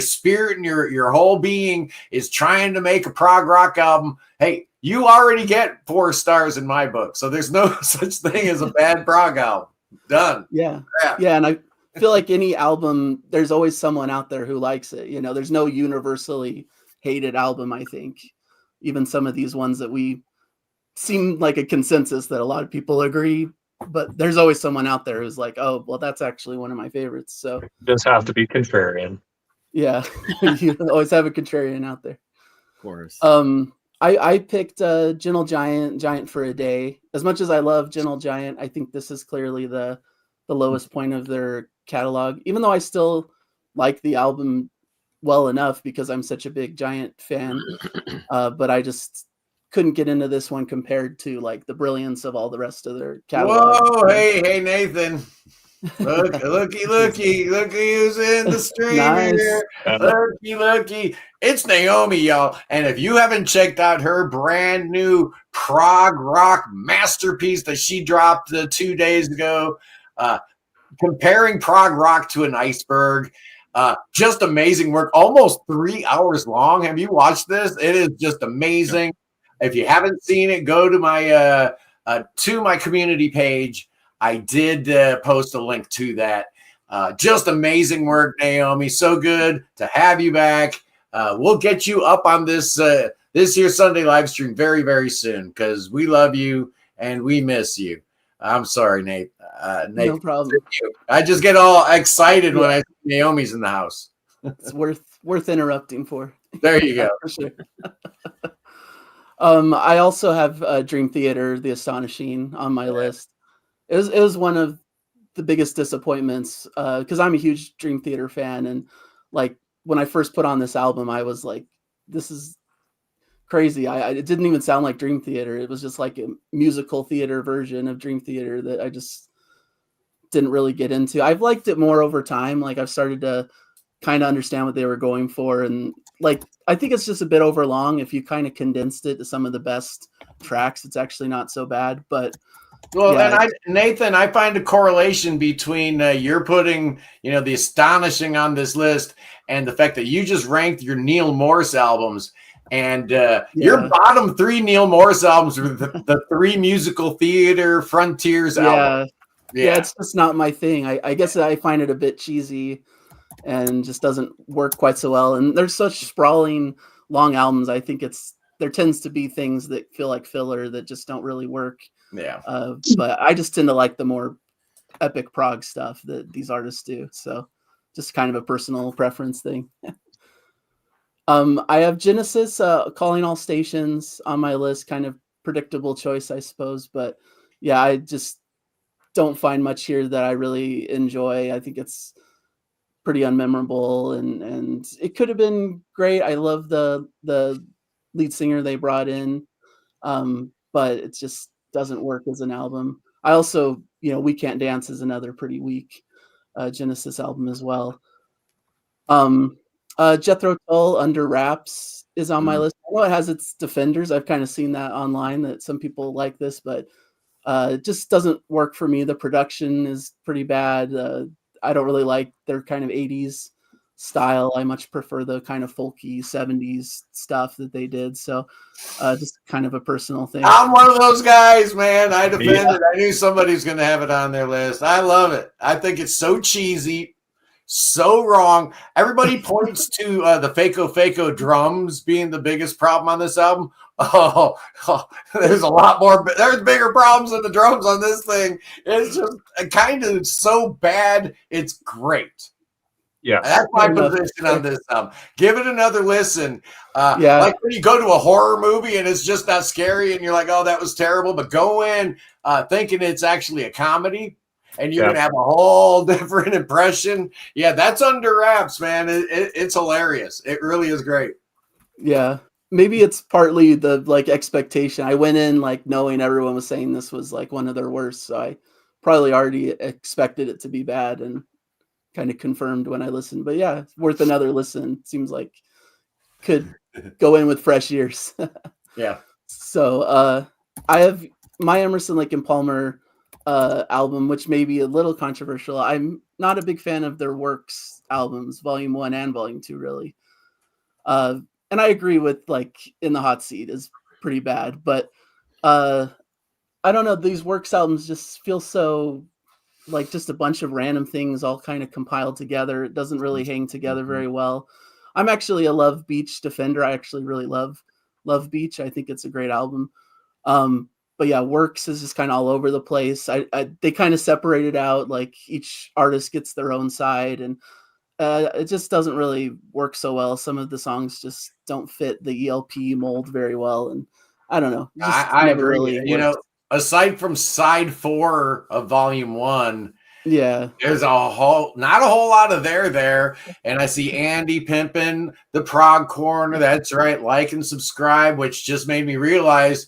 [SPEAKER 1] spirit and your whole being is trying to make a prog rock album. Hey, you already get 4 stars in my book. So there's no such thing as a bad prog album. Done.
[SPEAKER 4] Yeah. And I feel like any album, there's always someone out there who likes it. You know, there's no universally hated album, I think. Even some of these ones that we seem like a consensus that a lot of people agree, but there's always someone out there who's like, oh, well, that's actually one of my favorites. So
[SPEAKER 3] just have to be contrarian.
[SPEAKER 4] Yeah. You always have a contrarian out there.
[SPEAKER 5] Of course.
[SPEAKER 4] I picked Gentle Giant for a Day. As much as I love Gentle Giant, I think this is clearly the lowest point of their catalog, even though I still like the album well enough because I'm such a big Giant fan. But I just couldn't get into this one compared to like the brilliance of all the rest of their catalog.
[SPEAKER 1] Whoa, hey, Nathan. Looky who's in the stream here. Looky. It's Naomi, y'all. And if you haven't checked out her brand new prog rock masterpiece that she dropped 2 days ago, comparing prog rock to an iceberg, just amazing work. Almost 3 hours long. Have you watched this? It is just amazing. If you haven't seen it, go to my to my community page. I did post a link to that. Just amazing work, Naomi. So good to have you back. We'll get you up on this this here Sunday live stream very, very soon because we love you and we miss you. I'm sorry, Nate. Nate,
[SPEAKER 4] No problem.
[SPEAKER 1] I just get all excited when I see Naomi's in the house.
[SPEAKER 4] It's worth interrupting for.
[SPEAKER 1] There you go.
[SPEAKER 4] For sure. I also have Dream Theater, The Astonishing, on my list. It was one of the biggest disappointments because I'm a huge Dream Theater fan, and like when I first put on this album, I was like, "This is crazy." It didn't even sound like Dream Theater. It was just like a musical theater version of Dream Theater that I just didn't really get into. I've liked it more over time. Like I've started to kind of understand what they were going for, and like I think it's just a bit overlong. If you kind of condensed it to some of the best tracks, it's actually not so bad. But
[SPEAKER 1] well,
[SPEAKER 4] yeah.
[SPEAKER 1] and Nathan, I find a correlation between you're putting, The Astonishing on this list and the fact that you just ranked your Neil Morse albums. And your bottom 3 Neil Morse albums were the 3 musical theater frontiers albums.
[SPEAKER 4] Yeah, it's just not my thing. I guess I find it a bit cheesy and just doesn't work quite so well. And there's such sprawling, long albums. I think there tends to be things that feel like filler that just don't really work.
[SPEAKER 1] Yeah.
[SPEAKER 4] But I just tend to like the more epic prog stuff that these artists do. So just kind of a personal preference thing. I have Genesis, Calling All Stations on my list. Kind of predictable choice, I suppose. But yeah, I just don't find much here that I really enjoy. I think it's pretty unmemorable, and it could have been great. I love the lead singer they brought in, but it just doesn't work as an album. I also, We Can't Dance is another pretty weak Genesis album as well. Jethro Tull, Under Wraps is on my list. I know it has its defenders. I've kind of seen that online that some people like this, but it just doesn't work for me. The production is pretty bad. I don't really like their kind of 80s style. I much prefer the kind of folky 70s stuff that they did. So just kind of a personal thing.
[SPEAKER 1] I'm one of those guys, man. I defend it. I knew somebody's going to have it on their list. I love it. I think it's so cheesy, so wrong. Everybody points to the Faco drums being the biggest problem on this album. Oh, there's a lot more. There's bigger problems than the drums on this thing. It's just kind of so bad. It's great.
[SPEAKER 3] Yeah,
[SPEAKER 1] that's my position on this album. Give it another listen. Like when you go to a horror movie and it's just not scary and you're like, oh, that was terrible. But go in thinking it's actually a comedy and you're going to have a whole different impression. Yeah, that's Under Wraps, man. It's hilarious. It really is great.
[SPEAKER 4] Yeah. Maybe it's partly the expectation. I went in knowing everyone was saying this was one of their worst. So I probably already expected it to be bad and kind of confirmed when I listened. But yeah, it's worth another listen. Seems like could go in with fresh ears.
[SPEAKER 1] Yeah.
[SPEAKER 4] So I have my Emerson, Lake and Palmer album, which may be a little controversial. I'm not a big fan of their Works albums, Volume 1 and Volume 2, really. And I agree with In the Hot Seat is pretty bad, but I don't know. These Works albums just feel so just a bunch of random things all kind of compiled together. It doesn't really hang together very well. I'm actually a Love Beach defender. I actually really love Beach. I think it's a great album. But yeah, Works is just kind of all over the place. They kind of separated out, each artist gets their own side, and it just doesn't really work so well. Some of the songs just don't fit the ELP mold very well, and I don't know.
[SPEAKER 1] I agree. Really aside from side 4 of Volume 1, there's not a whole lot of there. And I see Andy pimping the Prog Corner. That's right. Like and subscribe, which just made me realize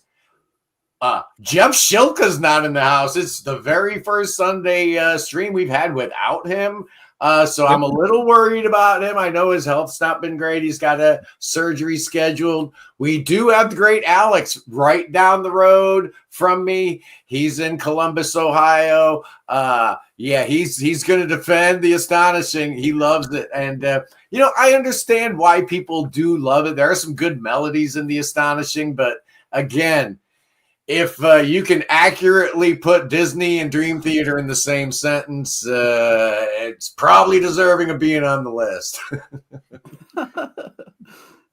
[SPEAKER 1] Jeff Shilka's not in the house. It's the very first Sunday stream we've had without him. So I'm a little worried about him. I know his health's not been great. He's got a surgery scheduled. We do have the great Alex right down the road from me. He's in Columbus, Ohio. He's going to defend The Astonishing. He loves it. And, I understand why people do love it. There are some good melodies in The Astonishing, but again, if you can accurately put Disney and Dream Theater in the same sentence, it's probably deserving of being on the list.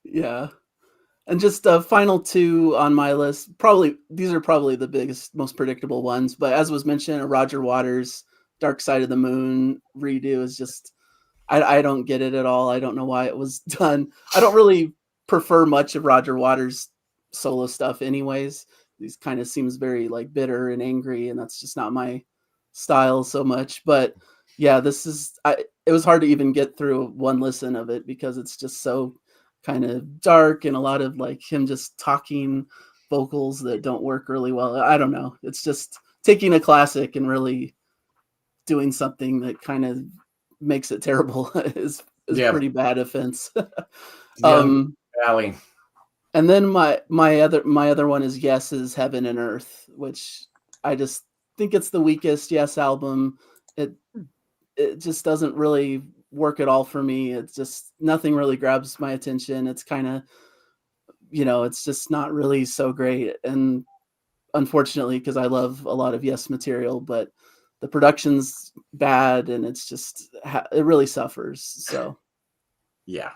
[SPEAKER 4] Yeah. And just final two on my list. These are probably the biggest, most predictable ones. But as was mentioned, a Roger Waters Dark Side of the Moon redo is just, I don't get it at all. I don't know why it was done. I don't really prefer much of Roger Waters' solo stuff anyways. These kind of seems very like bitter and angry, and that's just not my style so much. But yeah, it was hard to even get through one listen of it because it's just so kind of dark and a lot of like him just talking vocals that don't work really well. I don't know. It's just taking a classic and really doing something that kind of makes it terrible is pretty bad offense.
[SPEAKER 1] Valley.
[SPEAKER 4] And then my other one is Yes's Heaven and Earth, which I just think it's the weakest Yes album. It just doesn't really work at all for me. It's just nothing really grabs my attention. It's kind of, it's just not really so great. And unfortunately, because I love a lot of Yes material, but the production's bad and it's just, it really suffers. So
[SPEAKER 1] yeah,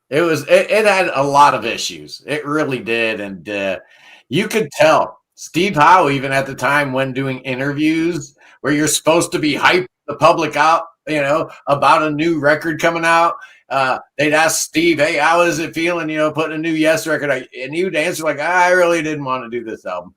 [SPEAKER 1] it had a lot of issues. It really did. And you could tell Steve Howe, even at the time when doing interviews where you're supposed to be hyping the public out, about a new record coming out, they'd ask Steve, hey, how is it feeling, putting a new Yes record out? And he would answer like, I really didn't want to do this album.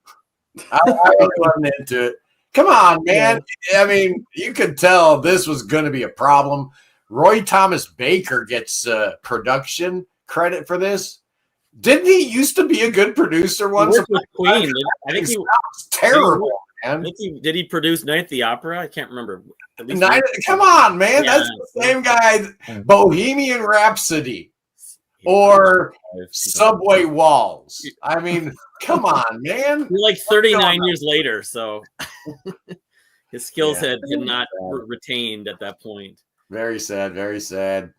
[SPEAKER 1] I really wasn't into it. Come on, man. Yeah. I mean, you could tell this was going to be a problem. Roy Thomas Baker gets production credit for this. Didn't he used to be a good producer once?
[SPEAKER 5] With Queen. I think he
[SPEAKER 1] was terrible. Man.
[SPEAKER 5] Did he produce Night at the Opera? I can't remember.
[SPEAKER 1] Come on, man. Yeah, that's the same guy. Bohemian Rhapsody or Subway Walls. I mean, come on, man.
[SPEAKER 5] You're like 39 years later, so his skills had not retained at that point.
[SPEAKER 1] Very sad, very sad.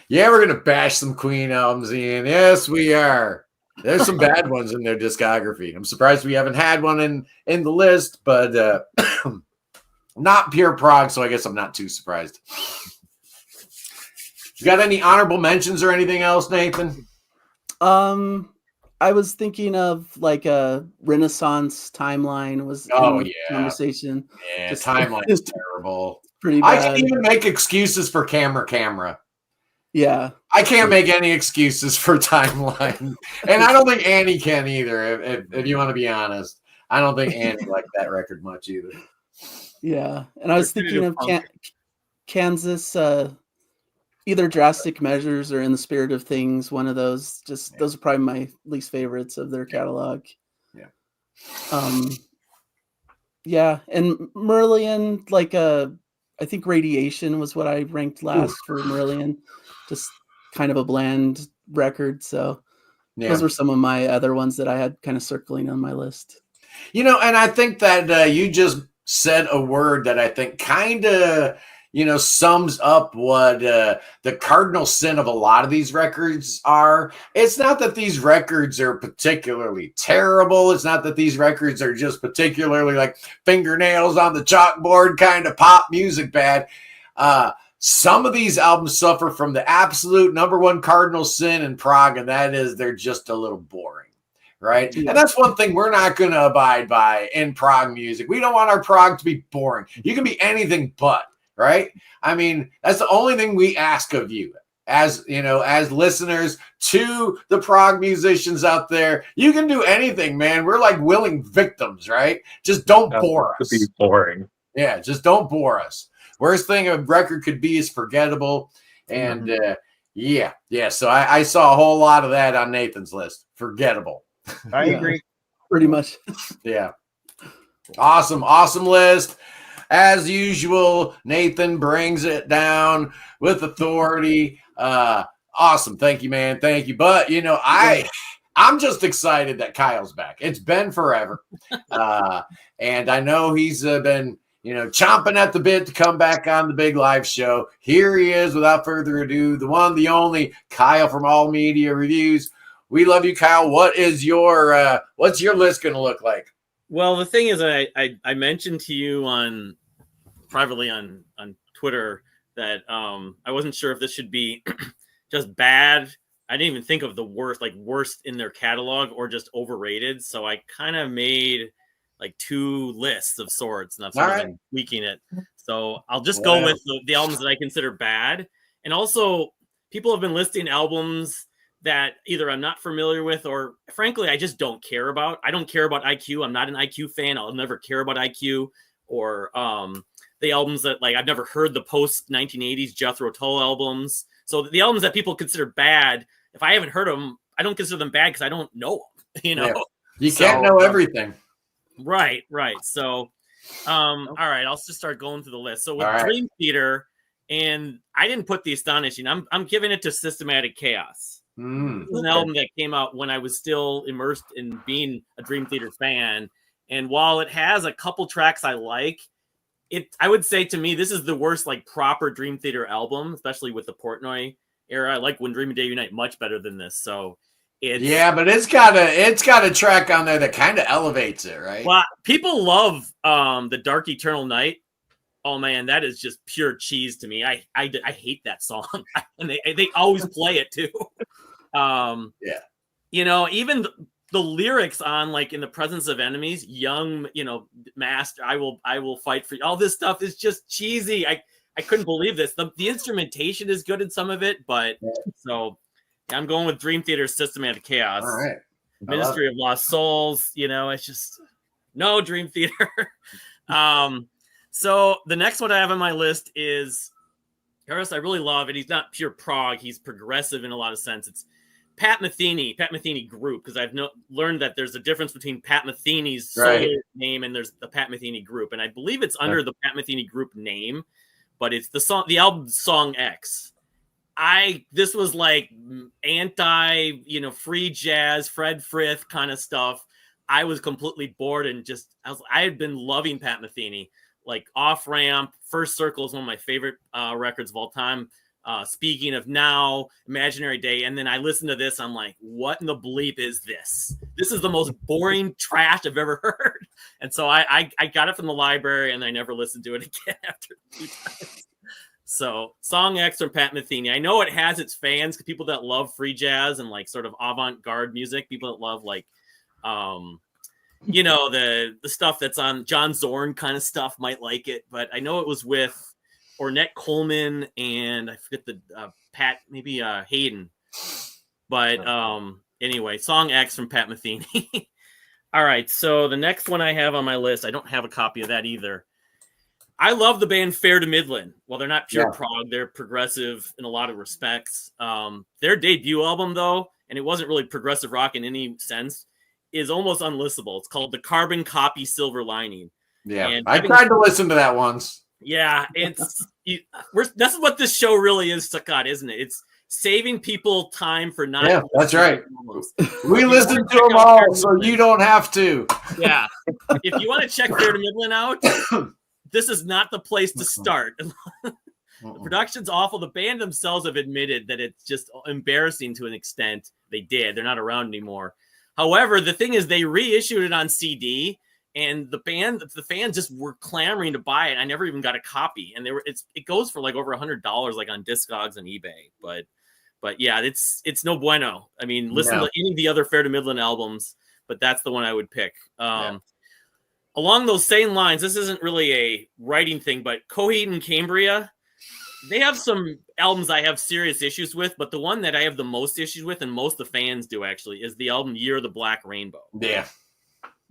[SPEAKER 1] Yeah, we're going to bash some Queen albums, Ian. Yes, we are. There's some bad ones in their discography. I'm surprised we haven't had one in the list, but not pure prog, so I guess I'm not too surprised. You got any honorable mentions or anything else, Nathan?
[SPEAKER 4] I was thinking of like a Renaissance Timeline was conversation.
[SPEAKER 1] Yeah, Timeline is terrible.
[SPEAKER 4] Pretty bad.
[SPEAKER 1] I can't even make excuses for Camera.
[SPEAKER 4] Yeah.
[SPEAKER 1] I can't make any excuses for Timeline. And I don't think Annie can either, if you want to be honest. I don't think Annie liked that record much either.
[SPEAKER 4] Yeah. And I was thinking of Kansas, either Drastic Measures or In the Spirit of Things, one of those. Those are probably my least favorites of their catalog.
[SPEAKER 1] Yeah.
[SPEAKER 4] Yeah. And Marillion, I think Radiation was what I ranked last for Marillion. Just kind of a bland record. So those were some of my other ones that I had kind of circling on my list.
[SPEAKER 1] And I think that you just said a word that I think kind of, sums up what the cardinal sin of a lot of these records are. It's not that these records are particularly terrible. It's not that these records are just particularly like fingernails on the chalkboard kind of pop music bad. Some of these albums suffer from the absolute number one cardinal sin in prog, and that is they're just a little boring, right? Yeah. And that's one thing we're not going to abide by in prog music. We don't want our prog to be boring. You can be anything but, right? I mean, that's the only thing we ask of you as listeners to the prog musicians out there. You can do anything, man. We're like willing victims, right? Just don't bore us.
[SPEAKER 3] To be boring.
[SPEAKER 1] Yeah, just don't bore us. Worst thing a record could be is forgettable. And so I saw a whole lot of that on Nathan's list. Forgettable.
[SPEAKER 2] I agree.
[SPEAKER 4] Pretty much.
[SPEAKER 1] Yeah. Awesome list. As usual, Nathan brings it down with authority. Awesome. Thank you, man. Thank you. But, I'm just excited that Kyle's back. It's been forever. And I know he's been chomping at the bit to come back on the big live show. Here he is, without further ado, the one, the only, Kyle from All Media Reviews. We love you, Kyle. What's your list going to look like?
[SPEAKER 5] Well, the thing is, I mentioned to you privately on Twitter that I wasn't sure if this should be just bad. I didn't even think of the worst in their catalog or just overrated. So I kind of made like 2 lists of sorts, and I've sort of been tweaking it. So I'll just go with the albums that I consider bad. And also, people have been listing albums that either I'm not familiar with or, frankly, I just don't care about. I don't care about IQ. I'm not an IQ fan. I'll never care about IQ or the albums that, like, I've never heard the post-1980s Jethro Tull albums. So the albums that people consider bad, if I haven't heard them, I don't consider them bad because I don't know them, you know?
[SPEAKER 1] Yeah. You can't know everything.
[SPEAKER 5] Right. So, all right, I'll just start going through the list. So with Dream Theater, and I didn't put the Astonishing. I'm giving it to Systematic Chaos. It was an album that came out when I was still immersed in being a Dream Theater fan. And while it has a couple tracks I like, I would say to me, this is the worst, like, proper Dream Theater album, especially with the Portnoy era. I like When Dreaming Day Unite much better than this. So
[SPEAKER 1] but it's got a track on there that kind of elevates it, right?
[SPEAKER 5] Well, people love the Dark Eternal Night. Oh man, that is just pure cheese to me. I hate that song, and they always play it too.
[SPEAKER 1] Yeah,
[SPEAKER 5] you know, even the lyrics on, like, In the Presence of Enemies, young, you know, master, I will fight for you. All this stuff is just cheesy. I couldn't believe this. The instrumentation is good in some of it, but so I'm going with Dream Theater's Systematic Chaos.
[SPEAKER 1] All right.
[SPEAKER 5] Ministry of Lost Souls, you know, it's just no Dream Theater. So the next one I have on my list is artist I really love, and he's not pure prog, he's progressive in a lot of sense. It's Pat Metheny Group, because I've learned that there's a difference between Pat Metheny's solo name and there's the Pat Metheny Group, and I believe it's under the Pat Metheny Group name, but it's the album Song X. This was like anti, you know, free jazz, Fred Frith kind of stuff. I was completely bored and I had been loving Pat Metheny. Like Off Ramp, First Circle is one of my favorite records of all time. Speaking of Now, Imaginary Day. And then I listened to this. I'm like, what in the bleep is this? This is the most boring trash I've ever heard. And so I got it from the library and I never listened to it again after 2 times. So Song X from Pat Metheny. I know it has its fans, people that love free jazz and like sort of avant-garde music, people that love like, you know, the stuff that's on John Zorn kind of stuff might like it. But I know it was with Ornette Coleman and I forget the Pat, maybe Hayden. But anyway, Song X from Pat Metheny. All right, so the next one I have on my list, I don't have a copy of that either. I love the band Fair to Midland. Well, they're not pure prog. They're progressive in a lot of respects. Their debut album, though, and it wasn't really progressive rock in any sense, is almost unlistenable. It's called The Carbon Copy Silver Lining.
[SPEAKER 1] Yeah, and I tried to listen to that once.
[SPEAKER 5] Yeah, that's what this show really is, Scot, isn't it? It's saving people time for not.
[SPEAKER 1] Yeah, that's right. We listen to them all, so you don't have to.
[SPEAKER 5] Yeah, if you want to check Fair to Midland out, this is not the place to start. The production's awful. The band themselves have admitted that it's just embarrassing to an extent. They're not around anymore. However, the thing is, they reissued it on CD, and the fans just were clamoring to buy it. I never even got a copy, and it goes for like over $100, like on Discogs and eBay. But yeah, it's no bueno. I mean, listen to any of the other Fair to Midland albums, but that's the one I would pick. Along those same lines, this isn't really a writing thing, but Coheed and Cambria, they have some albums I have serious issues with, but the one that I have the most issues with, and most of the fans do actually, is the album Year of the Black Rainbow.
[SPEAKER 1] Yeah.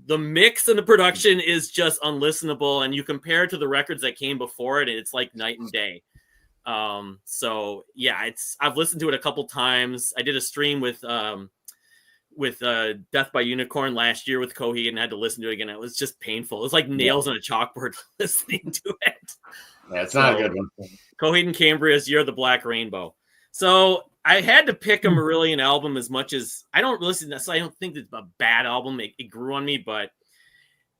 [SPEAKER 5] The mix and the production is just unlistenable, and you compare it to the records that came before it, and it's like night and day. So yeah, I've listened to it a couple times. I did a stream with Death by Unicorn last year with Coheed and had to listen to it again. It was just painful. It was like nails on a chalkboard listening to it.
[SPEAKER 1] Yeah, it's not a good one.
[SPEAKER 5] Coheed and Cambria's Year of the Black Rainbow. So I had to pick a Marillion album, as much as I don't listen to this. I don't think it's a bad album. It grew on me, but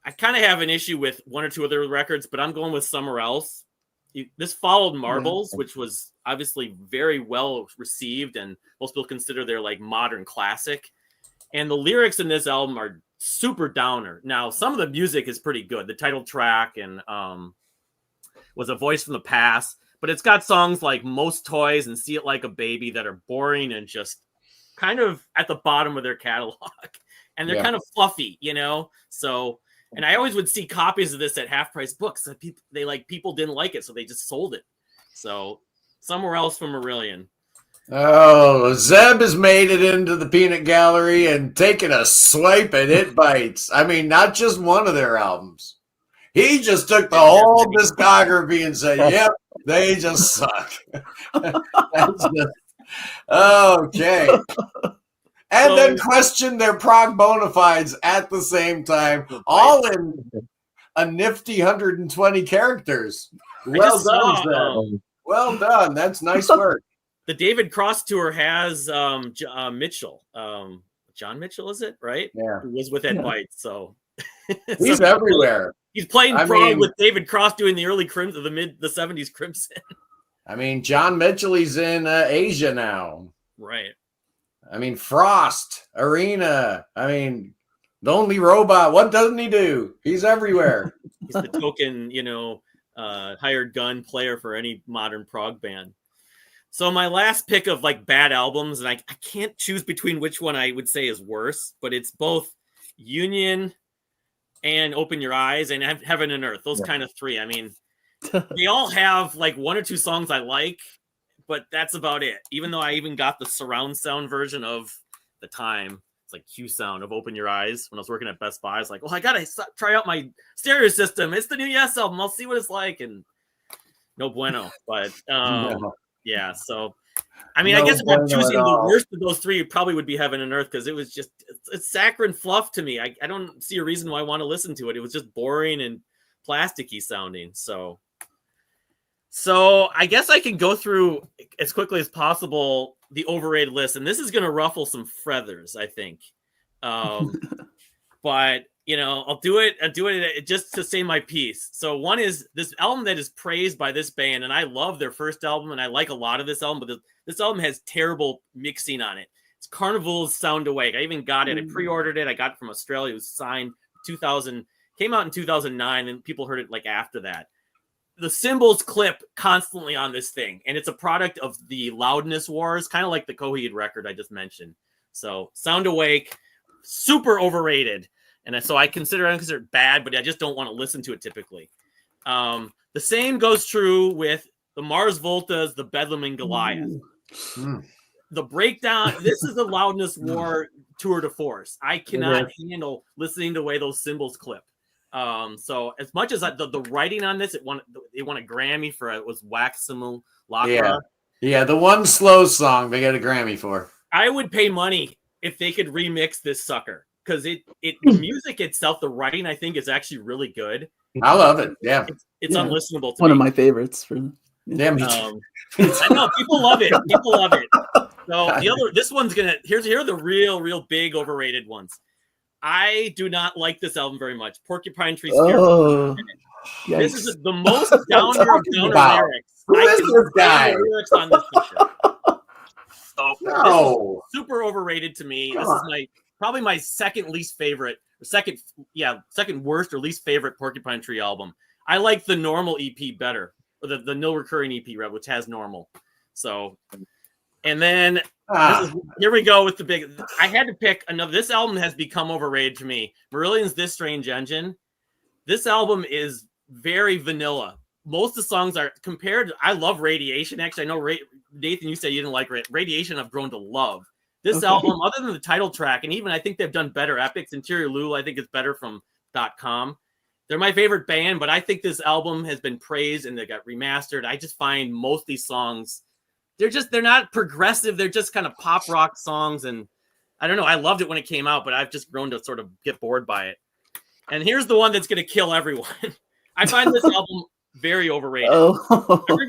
[SPEAKER 5] I kind of have an issue with one or two other records, but I'm going with Somewhere Else. This followed Marbles, which was obviously very well received, and most people consider their like modern classic. And the lyrics in this album are super downer. Now, some of the music is pretty good. The title track and was A Voice from the Past, but it's got songs like Most Toys and See It Like a Baby that are boring and just kind of at the bottom of their catalog. And they're kind of fluffy, you know? So, and I always would see copies of this at half price books that people didn't like it, so they just sold it. So, somewhere else from Marillion.
[SPEAKER 1] Oh, Zeb has made it into the peanut gallery and taken a swipe at It Bites. I mean, not just one of their albums. He just took the whole discography and said, yep, they just suck. That's just, okay. And then questioned their prog bona fides at the same time, all in a nifty 120 characters. Well done, Zeb. Well done. That's nice work.
[SPEAKER 5] The David Cross tour has Mitchell. John Mitchell, is it? Right?
[SPEAKER 1] Yeah.
[SPEAKER 5] Who was with Ed White. So
[SPEAKER 1] he's everywhere.
[SPEAKER 5] He's playing Prog with David Cross doing the early Crimson, the 70s Crimson.
[SPEAKER 1] I mean, John Mitchell, he's in Asia now.
[SPEAKER 5] Right.
[SPEAKER 1] I mean, Frost, Arena. I mean, The Only Robot. What doesn't he do? He's everywhere.
[SPEAKER 5] He's the token, hired gun player for any modern prog band. So my last pick of like bad albums, and I can't choose between which one I would say is worse, but it's both Union and Open Your Eyes and Heaven and Earth. Those kind of three. I mean, they all have like one or two songs I like, but that's about it. Even though I even got the surround sound version of the time. It's like Q sound of Open Your Eyes. When I was working at Best Buy, I was like, well, I got to try out my stereo system. It's the new Yes album. I'll see what it's like. And no bueno. But yeah, so I mean, I guess if I'm choosing the worst of those three, it probably would be Heaven and Earth because it was just it's saccharine fluff to me. I don't see a reason why I want to listen to it. It was just boring and plasticky sounding. So I guess I can go through as quickly as possible the overrated list, and this is going to ruffle some feathers, I think. But I'll do it just to say my piece. So one is this album that is praised by this band, and I love their first album, and I like a lot of this album, but this album has terrible mixing on it. It's Carnival's Sound Awake. I even got it. I pre-ordered it. I got it from Australia. It was signed 2000, came out in 2009, and people heard it like after that. The cymbals clip constantly on this thing, and it's a product of the loudness wars, kind of like the Coheed record I just mentioned. So Sound Awake, super overrated. And so I consider it bad, but I just don't want to listen to it typically. The same goes true with the Mars Voltas, the Bedlam and Goliath. The breakdown, this is the loudness war tour de force. I cannot handle listening to the way those cymbals clip. So as much as the writing on this, they won a Grammy for it was Wax Simulacra.
[SPEAKER 1] Yeah, the one slow song they got a Grammy for.
[SPEAKER 5] I would pay money if they could remix this sucker. Because the music itself, the writing, I think, is actually really good.
[SPEAKER 1] I love it. Yeah,
[SPEAKER 5] it's unlistenable to
[SPEAKER 4] one
[SPEAKER 5] me.
[SPEAKER 4] of my favorites.
[SPEAKER 1] Me too.
[SPEAKER 5] I know people love it. People love it. So this one's here are the real big overrated ones. I do not like this album very much. Porcupine Tree Spirit. This is the most downer of downer lyrics.
[SPEAKER 1] Who is this guy?
[SPEAKER 5] Lyrics on this picture. So
[SPEAKER 1] No.
[SPEAKER 5] This is super overrated to me. This is probably my second least favorite, second worst or least favorite Porcupine Tree album. I like the Normal EP better, or the nil recurring EP, which has Normal. So, and then here we go with the big. I had to pick another. This album has become overrated to me. Marillion's This Strange Engine. This album is very vanilla. Most of the songs are compared. I love Radiation. Actually, I know Nathan, you said you didn't like Radiation. I've grown to love. This album, other than the title track, and even I think they've done better. Epics Interior Lulu, I think is better from .com. They're my favorite band, but I think this album has been praised and they got remastered. I just find most of these songs, they're not progressive. They're just kind of pop rock songs. And I don't know. I loved it when it came out, but I've just grown to sort of get bored by it. And here's the one that's going to kill everyone. I find this album very overrated.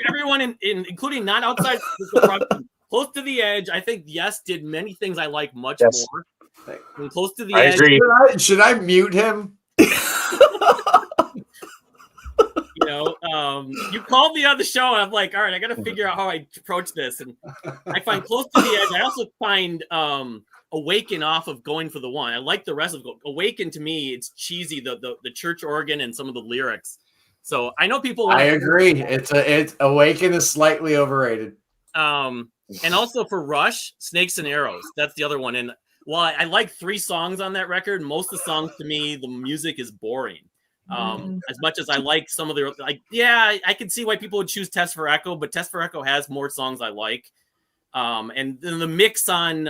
[SPEAKER 5] Everyone, including not outside the front, Close to the Edge, I think Yes did many things I like much more. And Close to the Edge.
[SPEAKER 3] Agree.
[SPEAKER 1] Should I mute him?
[SPEAKER 5] You called me on the show, and I'm like, all right, I got to figure out how I approach this. And I find Close to the Edge. I also find Awaken off of Going for the One. I like the rest of Awaken. To me, it's cheesy, the church organ and some of the lyrics. So I know people.
[SPEAKER 1] I agree. It's Awaken is slightly overrated.
[SPEAKER 5] And also for Rush, Snakes and Arrows. That's the other one. And while I like 3 songs on that record, most of the songs to me, the music is boring. As much as I like some of their, I can see why people would choose Test for Echo, but Test for Echo has more songs I like. And then the mix on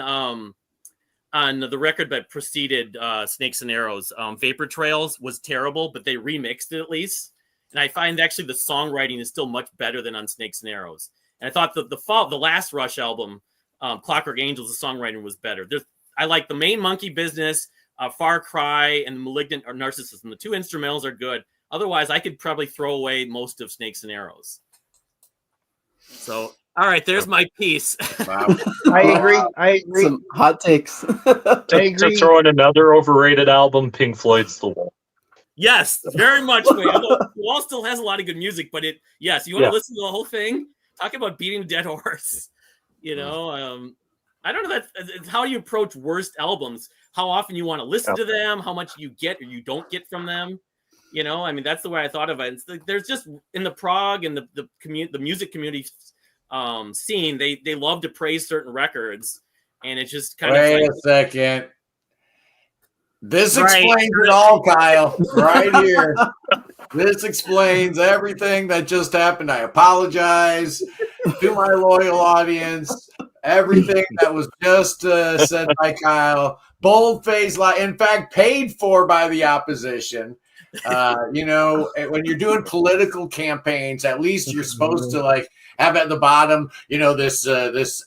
[SPEAKER 5] the record that preceded Snakes and Arrows, Vapor Trails, was terrible, but they remixed it at least. And I find actually the songwriting is still much better than on Snakes and Arrows. And I thought the last Rush album, Clockwork Angels, the songwriting was better. I like the main Monkey Business, Far Cry, and Malignant or Narcissism. The 2 instrumentals are good. Otherwise, I could probably throw away most of Snakes and Arrows. So, all right, there's my piece.
[SPEAKER 1] Wow.
[SPEAKER 2] I agree.
[SPEAKER 4] Some hot takes.
[SPEAKER 3] To throw in another overrated album, Pink Floyd's The Wall.
[SPEAKER 5] Yes, very much. The Wall still has a lot of good music, but you want to listen to the whole thing? Talk about beating a dead horse. I don't know. That's how you approach worst albums. How often you want to listen to them, how much you get or you don't get from them. That's the way I thought of it. There's just in the prog and the music community scene, they love to praise certain records, and it's just kind of
[SPEAKER 1] Wait a second. This explains it all, Kyle. Right here. This explains everything that just happened. I apologize to my loyal audience. Everything that was just said by Kyle. Boldface lie. In fact, paid for by the opposition. When you're doing political campaigns, at least you're supposed to have at the bottom, this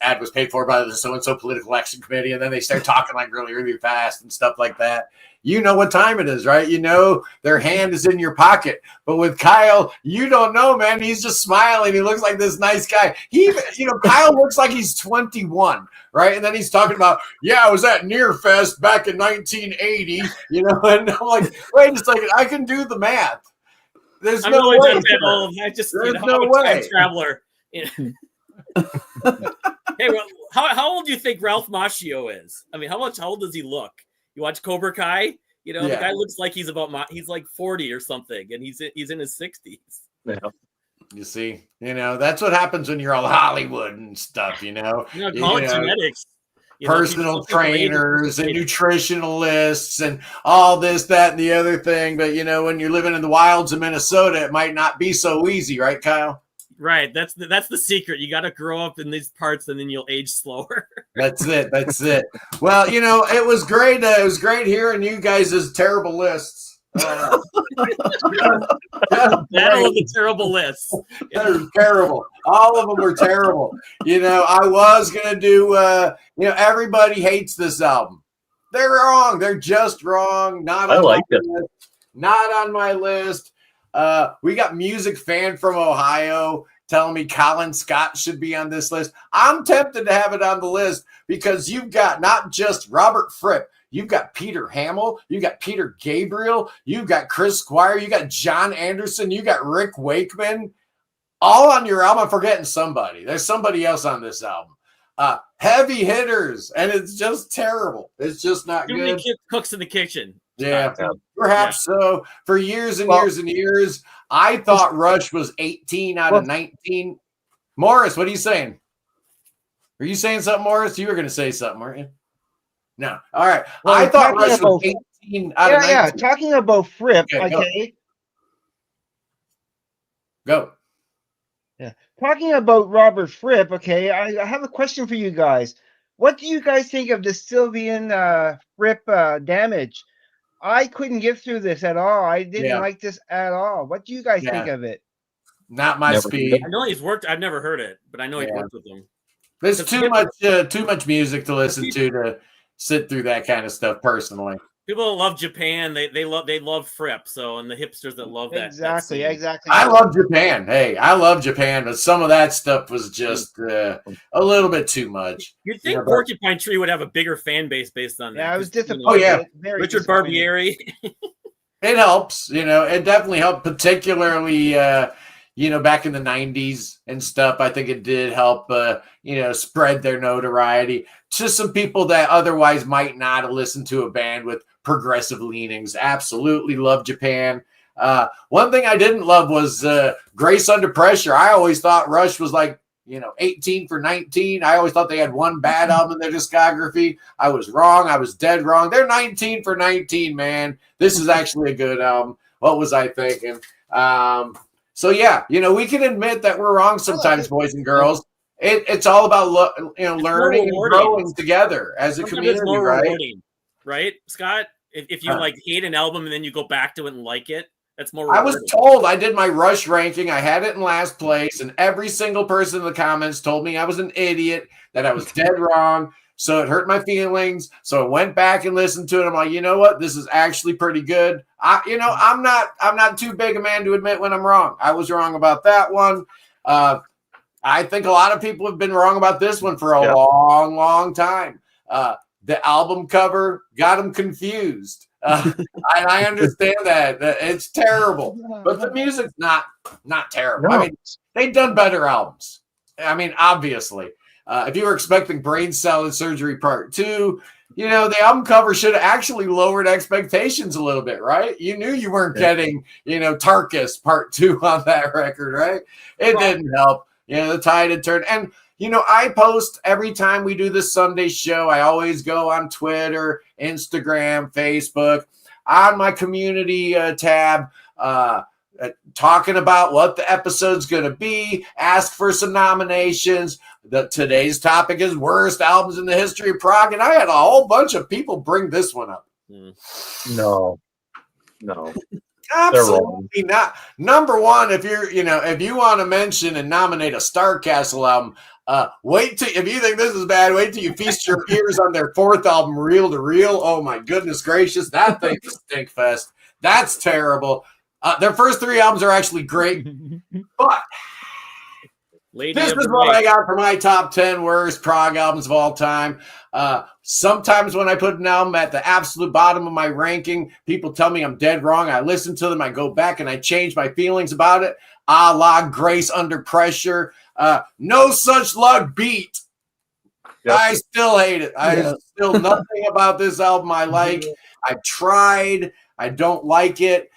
[SPEAKER 1] ad was paid for by the so-and-so political action committee. And then they start talking really, really fast and stuff like that. You know what time it is, right? Their hand is in your pocket. But with Kyle, you don't know, man. He's just smiling. He looks like this nice guy. Kyle looks like he's 21, right? And then he's talking about, I was at Near Fest back in 1980, and I'm like, wait a second, I can do the math. There's no way.
[SPEAKER 5] I just,
[SPEAKER 1] There's
[SPEAKER 5] I'm
[SPEAKER 1] no
[SPEAKER 5] a
[SPEAKER 1] way.
[SPEAKER 5] time traveler. Hey, well, how old do you think Ralph Macchio is? How old does he look? You watch Cobra Kai? The guy looks like he's like 40 or something, and he's in his 60s.
[SPEAKER 3] Yeah.
[SPEAKER 1] You see, that's what happens when you're all Hollywood and stuff,
[SPEAKER 5] Call it genetics.
[SPEAKER 1] Personal trainers and nutritionalists and all this, that, and the other thing. But, when you're living in the wilds of Minnesota, it might not be so easy, right, Kyle?
[SPEAKER 5] Right. That's the secret. You got to grow up in these parts and then you'll age slower.
[SPEAKER 1] That's it. Well, it was great. It was great hearing you guys' terrible lists.
[SPEAKER 5] Battle of the terrible lists.
[SPEAKER 1] They're terrible. All of them were terrible. I was going to do, everybody hates this album. They're wrong. They're just wrong. Not on my list. We got Music Fan from Ohio telling me Colin Scott should be on this list. I'm tempted to have it on the list because you've got not just Robert Fripp, you've got Peter Hamill, you got Peter Gabriel, you've got Chris Squire, you got John Anderson, you got Rick Wakeman, all on your album. I'm forgetting somebody. There's somebody else on this album. Heavy hitters, and it's just terrible. It's just not
[SPEAKER 5] Too
[SPEAKER 1] good.
[SPEAKER 5] many cooks in the kitchen.
[SPEAKER 1] Yeah, perhaps so. For years and years and years, I thought Rush was 18 out of 19. Morris, what are you saying? Are you saying something, Morris? You were going to say something, weren't you? No. All right.
[SPEAKER 2] Well,
[SPEAKER 1] I thought Rush was 18 out of 19.
[SPEAKER 2] Yeah, talking about Fripp, okay.
[SPEAKER 1] Go.
[SPEAKER 2] Yeah. Talking about Robert Fripp, okay, I have a question for you guys. What do you guys think of the Sylvian Fripp Damage? I couldn't get through this at all. I didn't like this at all. What do you guys think of it?
[SPEAKER 1] Not my speed.
[SPEAKER 5] I know he's worked. I've never heard it, but I know he's worked with them.
[SPEAKER 1] There's too much music to listen to sit through that kind of stuff personally.
[SPEAKER 5] People that love Japan, they love Fripp. So, and the hipsters that love that.
[SPEAKER 2] Exactly.
[SPEAKER 1] I love Japan. Hey, I love Japan, but some of that stuff was just a little bit too much.
[SPEAKER 5] You'd think Porcupine Tree would have a bigger fan base based on that.
[SPEAKER 2] Yeah, I was disappointed.
[SPEAKER 1] Oh yeah,
[SPEAKER 5] Richard Barbieri.
[SPEAKER 1] It helps. It definitely helped, particularly back in the 90s and stuff. I think it did help, spread their notoriety to some people that otherwise might not have listened to a band with progressive leanings. Absolutely love Japan. One thing I didn't love was Grace Under Pressure. I always thought Rush was like, 18 for 19. I always thought they had one bad album in their discography. I was wrong. I was dead wrong. They're 19 for 19, man. This is actually a good album. What was I thinking? So yeah, we can admit that we're wrong sometimes, boys and girls. It's all about learning and growing together as a community,
[SPEAKER 5] right, Scott? If you hate an album and then you go back to it and like it, that's more
[SPEAKER 1] rewarding.
[SPEAKER 5] I
[SPEAKER 1] was told I did my Rush ranking. I had it in last place, and every single person in the comments told me I was an idiot, that I was dead wrong. So it hurt my feelings. So I went back and listened to it. I'm like, you know what? This is actually pretty good. I'm not too big a man to admit when I'm wrong. I was wrong about that one. I think a lot of people have been wrong about this one for a long, long time. The album cover got them confused. And I understand that. It's terrible. But the music's not terrible.
[SPEAKER 3] No.
[SPEAKER 1] I mean, they've done better albums. I mean, obviously. If you were expecting Brain Salad Surgery Part 2, the album cover should have actually lowered expectations a little bit, right? You knew you weren't getting, Tarkus Part 2 on that record, right? It didn't help. The tide had turned. And, I post every time we do this Sunday show. I always go on Twitter, Instagram, Facebook, on my community tab, talking about what the episode's going to be, ask for some nominations. Today's topic is worst albums in the history of prog, and I had a whole bunch of people bring this one up.
[SPEAKER 3] No.
[SPEAKER 1] Absolutely not. Number one, if you want to mention and nominate a Starcastle album, if you think this is bad, wait till you feast your ears on their fourth album, Reel to Reel. Oh my goodness gracious, that thing's a stink fest. That's terrible. Their first three albums are actually great, but this is what I got for my top 10 worst prog albums of all time. Sometimes when I put an album at the absolute bottom of my ranking, people tell me I'm dead wrong. I listen to them, I go back and I change my feelings about it. A la Grace Under Pressure. No Such Luck Beat. Yep. I still hate it. I still nothing about this album I like. I've tried. I don't like it.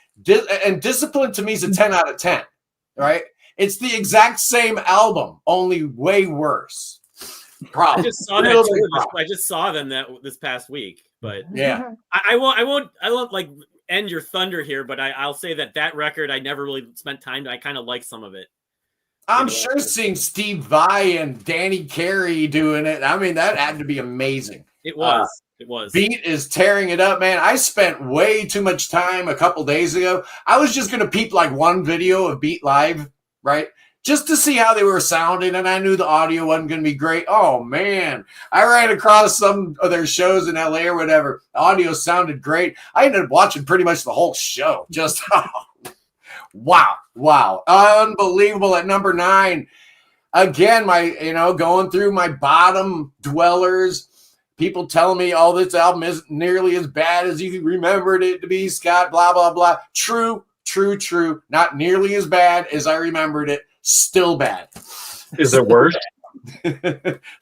[SPEAKER 1] And Discipline to me is a 10 out of 10, right? It's the exact same album, only way worse.
[SPEAKER 5] I just saw that. I just saw them this past week, but I won't like end your thunder here, but I'll say that record I never really spent time to. I kind of like some of it.
[SPEAKER 1] I'm sure seeing Steve Vai and Danny Carey doing it. I mean, that had to be amazing.
[SPEAKER 5] It was. It was.
[SPEAKER 1] Beat is tearing it up, man. I spent way too much time a couple days ago. I was just gonna peep like one video of Beat live, right? Just to see how they were sounding, and I knew the audio wasn't going to be great. Oh, man. I ran across some of their shows in LA or whatever. The audio sounded great. I ended up watching pretty much the whole show. Just, wow. Unbelievable. At number 9, again, going through my bottom dwellers, people telling me, this album isn't nearly as bad as you remembered it to be, Scott, blah, blah, blah. True. Not nearly as bad as I remembered it. Still bad.
[SPEAKER 3] Is it worse?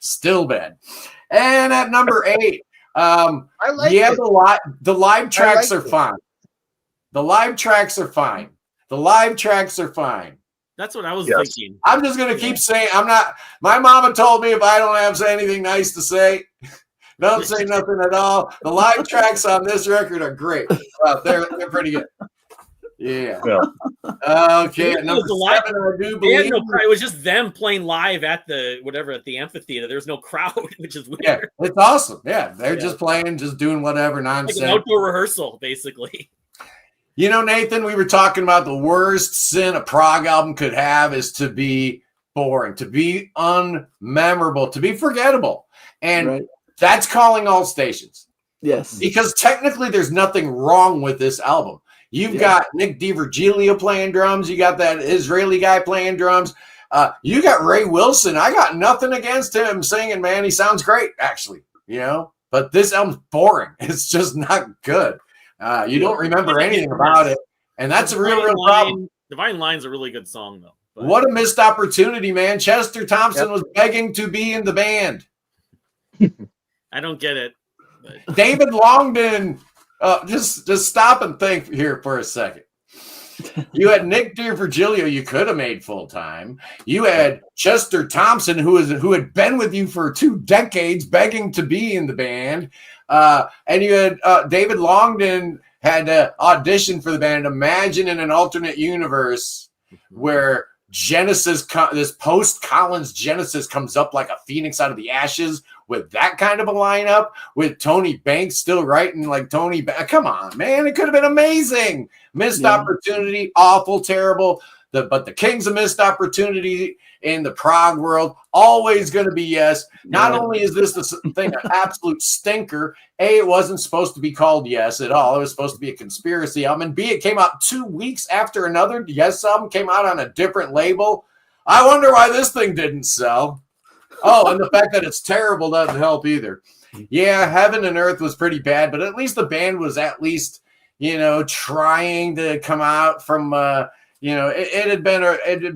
[SPEAKER 1] Still bad. And at number 8,
[SPEAKER 2] I like it.
[SPEAKER 1] The live tracks are fine. The live tracks are fine.
[SPEAKER 5] That's what I was thinking.
[SPEAKER 1] I'm just gonna keep saying my mama told me if I don't have anything nice to say, don't say nothing at all. The live tracks on this record are great. They're pretty good. Yeah. Okay. At number 7, I do believe
[SPEAKER 5] it was just them playing live at the amphitheater. There's no crowd, which is weird.
[SPEAKER 1] Yeah, it's awesome. Yeah, they're just playing, just doing whatever nonsense.
[SPEAKER 5] Like an outdoor rehearsal, basically.
[SPEAKER 1] Nathan, we were talking about the worst sin a prog album could have is to be boring, to be unmemorable, to be forgettable, and that's calling all stations.
[SPEAKER 4] Yes,
[SPEAKER 1] because technically, there's nothing wrong with this album. You've got Nick DiVirgilio playing drums. You got that Israeli guy playing drums. You got Ray Wilson. I got nothing against him singing, man. He sounds great, actually, But this album's boring. It's just not good. You don't remember anything about it. And that's a real problem.
[SPEAKER 5] Divine Line's a really good song, though. But
[SPEAKER 1] what a missed opportunity, man. Chester Thompson was begging to be in the band.
[SPEAKER 5] I don't get it. But
[SPEAKER 1] David Longden, just stop and think here for a second. You had Nick DiVirgilio you could have made full-time. You had Chester Thompson, who had been with you for 2 decades, begging to be in the band. And you had David Longden had to audition for the band. Imagine in an alternate universe where Genesis, this post-Collins Genesis comes up like a phoenix out of the ashes with that kind of a lineup, with Tony Banks still writing like Tony. Come on, man. It could have been amazing. Missed opportunity, awful, terrible. But the Kings of missed opportunity in the prog world, always going to be yes. Not only is this thing an absolute stinker, A, it wasn't supposed to be called Yes at all. It was supposed to be a conspiracy album. And B, it came out 2 weeks after another Yes album came out on a different label. I wonder why this thing didn't sell. Oh, and the fact that it's terrible doesn't help either. Yeah, Heaven and Earth was pretty bad, but at least the band was trying to come out from it had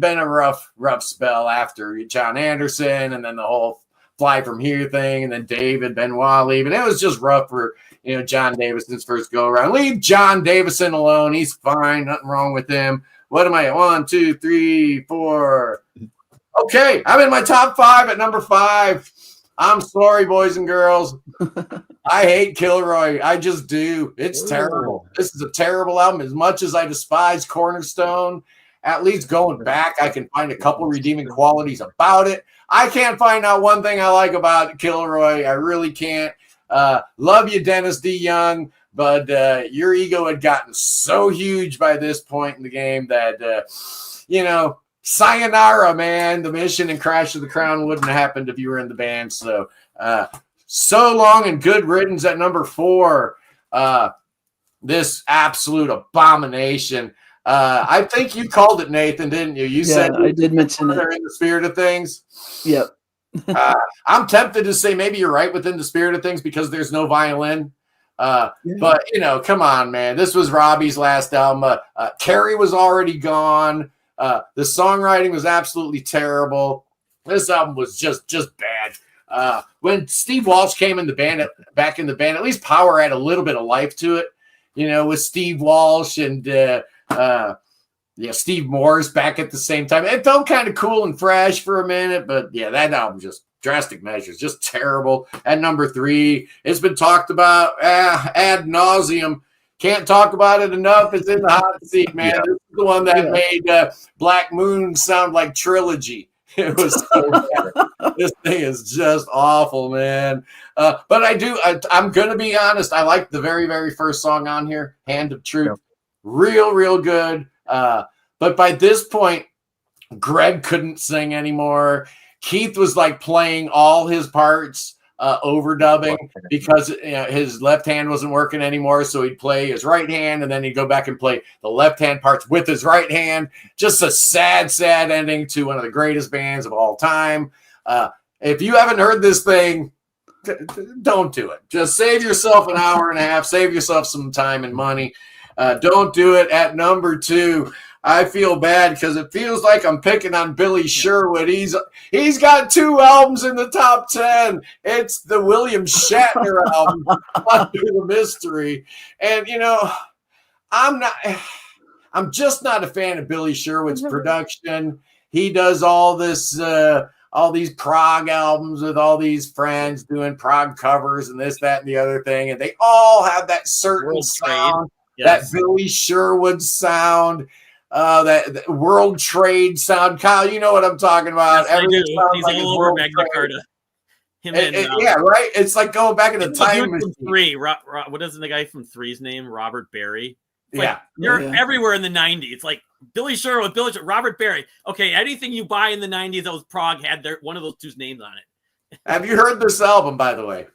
[SPEAKER 1] been a rough spell after John Anderson and then the whole Fly From Here thing and then David Benoit leaving. It was just rough for John Davison's first go around. Leave John Davison alone. He's fine. Nothing wrong with him. What am I? 1, 2, 3, 4. Okay, I'm in my top 5 at number 5. I'm sorry, boys and girls. I hate Kilroy. I just do. It's terrible. This is a terrible album. As much as I despise Cornerstone, at least going back, I can find a couple redeeming qualities about it. I can't find out one thing I like about Kilroy. I really can't. Love you, Dennis D. Young, but your ego had gotten so huge by this point in the game that, sayonara, man. The Mission and Crash of the Crown wouldn't have happened if you were in the band. So, so long and good riddance at number 4. This absolute abomination. I think you called it, Nathan, didn't you? You said
[SPEAKER 4] I did mention it.
[SPEAKER 1] In the spirit of things.
[SPEAKER 4] Yep.
[SPEAKER 1] I'm tempted to say maybe you're right within the spirit of things because there's no violin. But, come on, man. This was Robbie's last album. Carrie was already gone. The songwriting was absolutely terrible. This album was just bad. When Steve Walsh came in the band, back in the band, at least Power had a little bit of life to it, with Steve Walsh and Steve Morse back at the same time. It felt kind of cool and fresh for a minute, but that album just drastic measures, just terrible. At number 3, it's been talked about ad nauseum. Can't talk about it enough. It's in the hot seat, man. This is the one that made Black Moon sound like Trilogy. It was so bad. This thing is just awful, man. But I'm going to be honest. I like the very, very first song on here, Hand of Truth. Yep. Real good. But by this point, Greg couldn't sing anymore. Keith was like playing all his parts, overdubbing because his left hand wasn't working anymore. So he'd play his right hand and then he'd go back and play the left hand parts with his right hand. Just a sad ending to one of the greatest bands of all time. If you haven't heard this thing, don't do it. Just save yourself an hour and a half, save yourself some time and money. Don't do it. At number 2, I feel bad because it feels like I'm picking on Billy Sherwood. He's got 2 albums in the top 10. It's the William Shatner album, Under the Mystery. And I'm just not a fan of Billy Sherwood's production. He does all this all these prog albums with all these friends doing prog covers and this, that, and the other thing. And they all have that certain World sound, that Billy Sherwood sound. That World Trade sound. Kyle, you know what I'm talking about.
[SPEAKER 5] Yes, everything sounds he's like all over Magna Carta.
[SPEAKER 1] Right? It's like going back in the time machine.
[SPEAKER 5] 3. What is the guy from 3's name? Robert Barry. You're everywhere in the 90s. It's like Billy Sherwood, Robert Barry. Okay, anything you buy in the 90s that was prog had one of those 2's names on it.
[SPEAKER 1] Have you heard this album, by the way?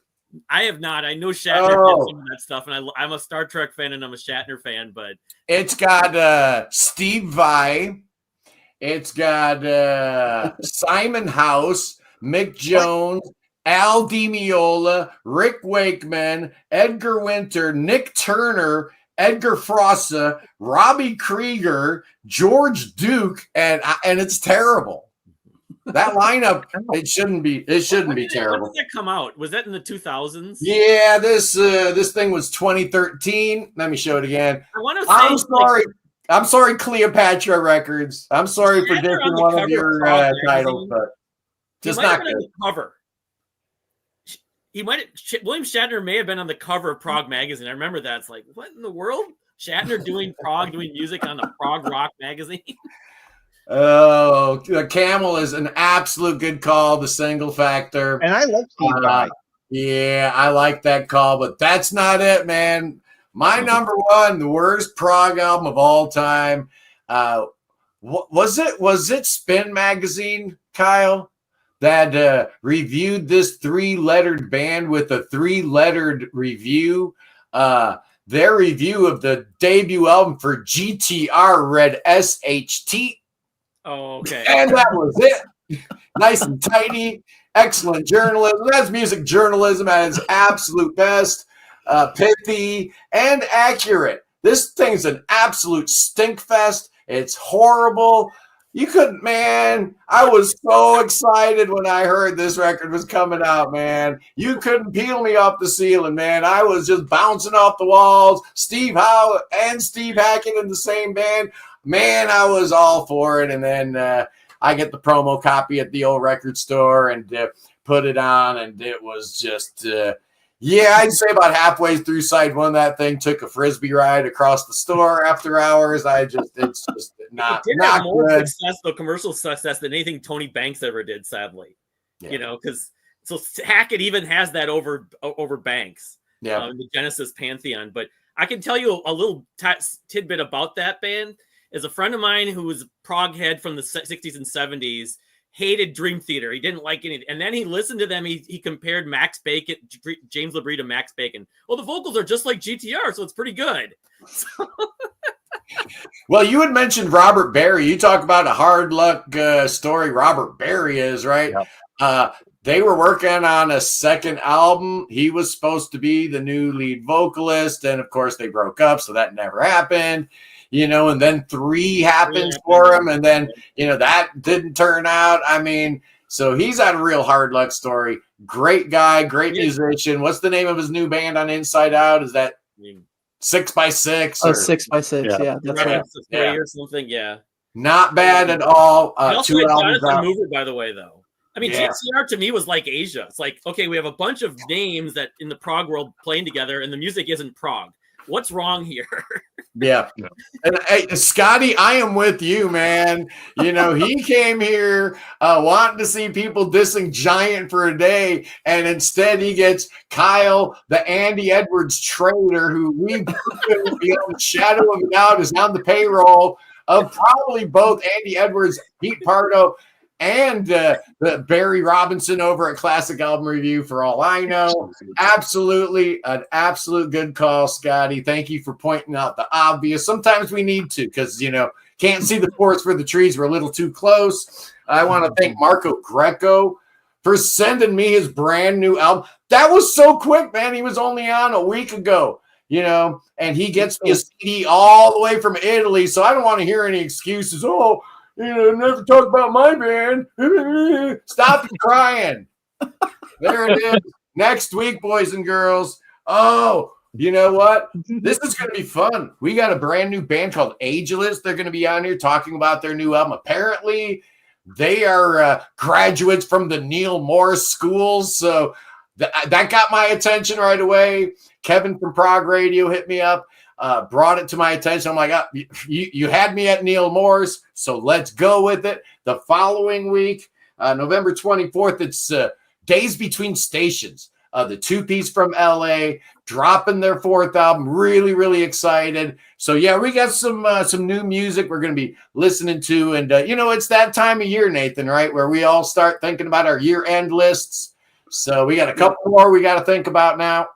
[SPEAKER 5] I have not. I know Shatner did some of that stuff, and I'm a Star Trek fan and I'm a Shatner fan, but
[SPEAKER 1] it's got Steve Vai, it's got Simon House, Mick Jones, Al Di Meola, Rick Wakeman, Edgar Winter, Nick Turner, Edgar Frossa, Robbie Krieger, George Duke, and it's terrible. That lineup, it shouldn't be terrible.
[SPEAKER 5] When did that come out? Was that in the 2000s?
[SPEAKER 1] Yeah, this thing was 2013. Let me show it again.
[SPEAKER 5] I want to say
[SPEAKER 1] I'm sorry, Cleopatra Records. I'm sorry for dissing one of your titles, but just not good.
[SPEAKER 5] Cover. William Shatner may have been on the cover of Prog magazine. I remember that. It's like, what in the world? Shatner doing music on the Prog rock magazine.
[SPEAKER 1] Oh, the Camel is an absolute good call. The Single Factor,
[SPEAKER 2] and I love Steve Vai.
[SPEAKER 1] Yeah, I like that call, but that's not it, man. My number one, the worst prog album of all time. Was it Spin Magazine, Kyle, that reviewed this 3-lettered band with a 3-lettered review? Their review of the debut album for GTR read SHT.
[SPEAKER 5] Oh, okay.
[SPEAKER 1] And that was it. Nice and tidy. Excellent journalism. That's music journalism at its absolute best. Pithy and accurate. This thing's an absolute stink fest. It's horrible. You couldn't, man. I was so excited when I heard this record was coming out, man. You couldn't peel me off the ceiling, man. I was just bouncing off the walls. Steve Howe and Steve Hackett in the same band. Man, I was all for it. And then I get the promo copy at the old record store and put it on, and it was just, yeah, I'd say about halfway through side one, that thing took a frisbee ride across the store after hours. It's just not,
[SPEAKER 5] it did
[SPEAKER 1] not
[SPEAKER 5] have more
[SPEAKER 1] good.
[SPEAKER 5] successful commercial success than anything Tony Banks ever did, sadly.
[SPEAKER 1] Yeah.
[SPEAKER 5] You know, because so Hackett even has that over Banks,
[SPEAKER 1] Yeah.
[SPEAKER 5] in the Genesis pantheon. But I can tell you a little tidbit about that band. As a friend of mine who was prog head from the 60s and 70s, hated Dream Theater. He didn't like any, and then he listened to them. He compared Max Bacon, James LaBrie to Max Bacon. Well, the vocals are just like GTR, so it's pretty good.
[SPEAKER 1] Well, you had mentioned Robert Barry. You talk about a hard luck story. Robert Barry is right. Yep. They were working on a second album. He was supposed to be the new lead vocalist, and of course they broke up, so that never happened. You know, and then 3 happens for him, and then, you know, that didn't turn out. I mean, so he's had a real hard luck story. Great guy, great musician. What's the name of his new band on Inside Out? Is that 6x6?
[SPEAKER 4] Oh, 6x6. Yeah, that's right.
[SPEAKER 5] Yeah. Or something. Yeah.
[SPEAKER 1] Not bad at all.
[SPEAKER 5] Also 2 albums out. Mover, by the way, though. I mean, GTR to me was like Asia. It's like, okay, we have a bunch of names that in the prog world playing together, and the music isn't prog. What's wrong here?
[SPEAKER 1] Yeah. And hey, Scotty, I am with you, man. You know, he came here wanting to see people dissing Giant for a day, and instead he gets Kyle, the Andy Edwards traitor, who we beyond the shadow of a doubt is on the payroll of probably both Andy Edwards, Pete Pardo, and the Barry Robinson over at Classic Album Review, for all I know. Absolutely, an absolute good call, Scotty. Thank you for pointing out the obvious. Sometimes we need to, because, you know, can't see the forest for the trees. We're a little too close. I want to thank Marco Greco for sending me his brand new album. That was so quick, man. He was only on a week ago, you know, and he gets me a CD all the way from Italy, so I don't want to hear any excuses. Oh, you know, never talk about my band. Stop crying. There it is. Next week, boys and girls. Oh, you know what? This is going to be fun. We got a brand new band called Ageless. They're going to be on here talking about their new album. Apparently, they are graduates from the Neil Morris schools. So that got my attention right away. Kevin from Prog Radio hit me up. Brought it to my attention. I'm like, you had me at Neil Morris, so let's go with it. The following week, November 24th, it's Days Between Stations, the 2-piece from LA, dropping their 4th album. Really, really excited. So yeah, we got some new music we're going to be listening to, and you know, it's that time of year, Nathan, right, where we all start thinking about our year-end lists. So we got a couple more we got to think about now.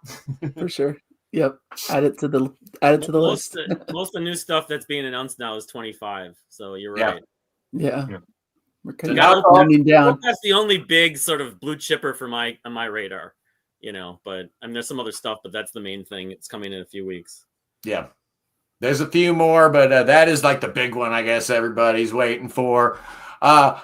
[SPEAKER 4] For sure. Yep. Add it to the list.
[SPEAKER 5] Most of the new stuff that's being announced now is 25. So you're right.
[SPEAKER 4] Yeah. We're kind of winding down.
[SPEAKER 5] That's the only big sort of blue chipper for on my radar, you know, but I mean, there's some other stuff, but that's the main thing. It's coming in a few weeks.
[SPEAKER 1] Yeah. There's a few more, but that is like the big one, I guess everybody's waiting for.